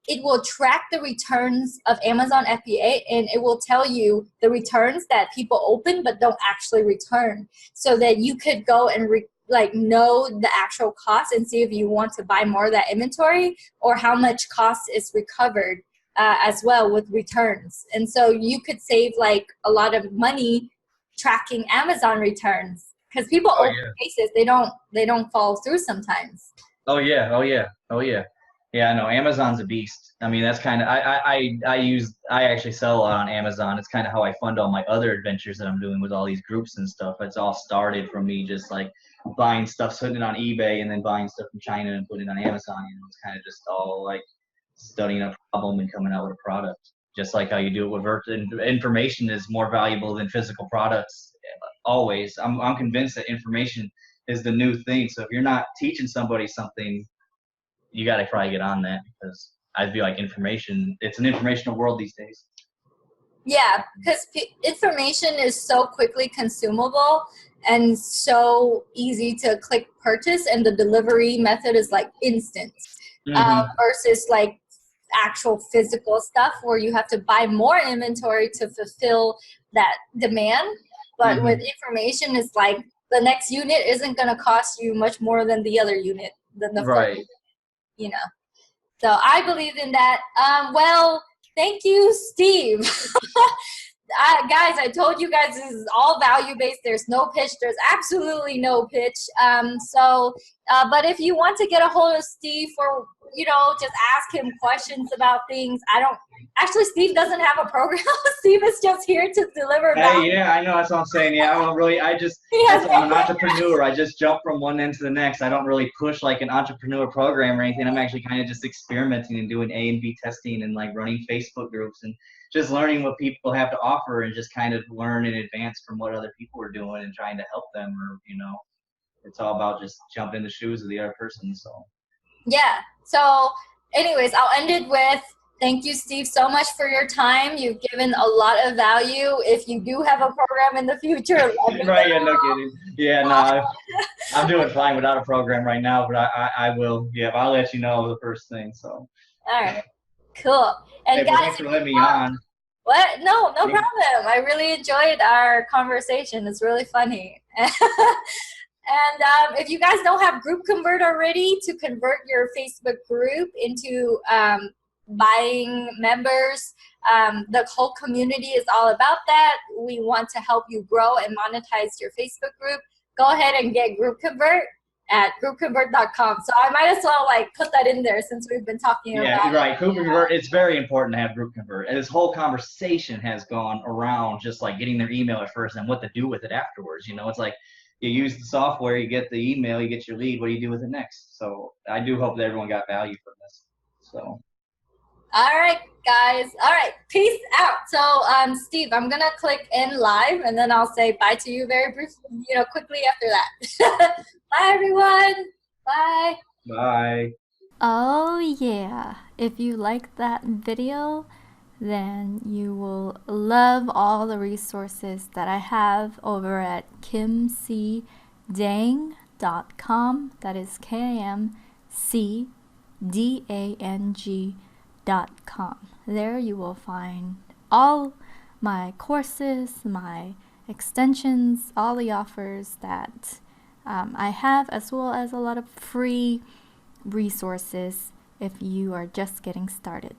Speaker 1: it will track the returns of Amazon FBA, and it will tell you the returns that people open but don't actually return, so that you could go and know the actual cost and see if you want to buy more of that inventory or how much cost is recovered as well with returns. And so you could save like a lot of money tracking Amazon returns, because people
Speaker 2: Oh
Speaker 1: open
Speaker 2: yeah.
Speaker 1: cases, they don't follow through sometimes.
Speaker 2: Oh yeah. Oh yeah. Oh yeah. Yeah, I know. Amazon's a beast. I mean, that's kind of I actually sell a lot on Amazon. It's kind of how I fund all my other adventures that I'm doing with all these groups and stuff. It's all started from me just like buying stuff, putting it on eBay, and then buying stuff from China and putting it on Amazon. It's kind of just all like studying a problem and coming out with a product. Just like how you do it with information is more valuable than physical products. Always, I'm convinced that information is the new thing. So if you're not teaching somebody something, you got to probably get on that, because I feel like information, it's an informational world these days.
Speaker 1: Yeah, because information is so quickly consumable and so easy to click purchase, and the delivery method is like instant, versus like actual physical stuff where you have to buy more inventory to fulfill that demand. But with information, it's like the next unit isn't going to cost you much more than the other unit, than the
Speaker 2: Right.
Speaker 1: first, you know. So I believe in that. Well, thank you, Steve. Guys, I told you guys this is all value-based. There's no pitch. There's absolutely no pitch. But if you want to get a hold of Steve for, just ask him questions about things. Actually, Steve doesn't have a program. Steve is just here to deliver value.
Speaker 2: Hey, yeah, I know, that's what I'm saying. Yeah, I'm an entrepreneur. I just jump from one end to the next. I don't really push like an entrepreneur program or anything. I'm actually kind of just experimenting and doing A and B testing and like running Facebook groups and just learning what people have to offer, and just kind of learn in advance from what other people are doing and trying to help them, or it's all about just jumping in the shoes of the other person. So
Speaker 1: yeah. So anyways, I'll end it with thank you, Steve, so much for your time. You've given a lot of value. If you do have a program in the future, let me
Speaker 2: right,
Speaker 1: know.
Speaker 2: yeah, no kidding. Yeah, no, I'm doing fine without a program right now, but I will. Yeah, I'll let you know the first thing. So
Speaker 1: all right, cool. And
Speaker 2: hey,
Speaker 1: guys,
Speaker 2: thanks for letting me on.
Speaker 1: What? No problem. I really enjoyed our conversation. It's really funny. And if you guys don't have GroupConvert already, to convert your Facebook group into buying members, the whole community is all about that. We want to help you grow and monetize your Facebook group. Go ahead and get GroupConvert at groupconvert.com. So I might as well like put that in there since we've been talking about
Speaker 2: it. Yeah, right. GroupConvert, it's very important to have GroupConvert. And this whole conversation has gone around just like getting their email at first and what to do with it afterwards. It's like you use the software, you get the email, you get your lead, what do you do with it next? So I do hope that everyone got value from this. So
Speaker 1: all right, guys. All right, peace out. So, Steve, I'm gonna click end live, and then I'll say bye to you very briefly, quickly after that. Bye, everyone. Bye.
Speaker 2: Bye.
Speaker 3: Oh yeah, if you like that video, then you will love all the resources that I have over at kimcdang.com. That is KIMCDANG.com. There you will find all my courses, my extensions, all the offers that I have, as well as a lot of free resources if you are just getting started.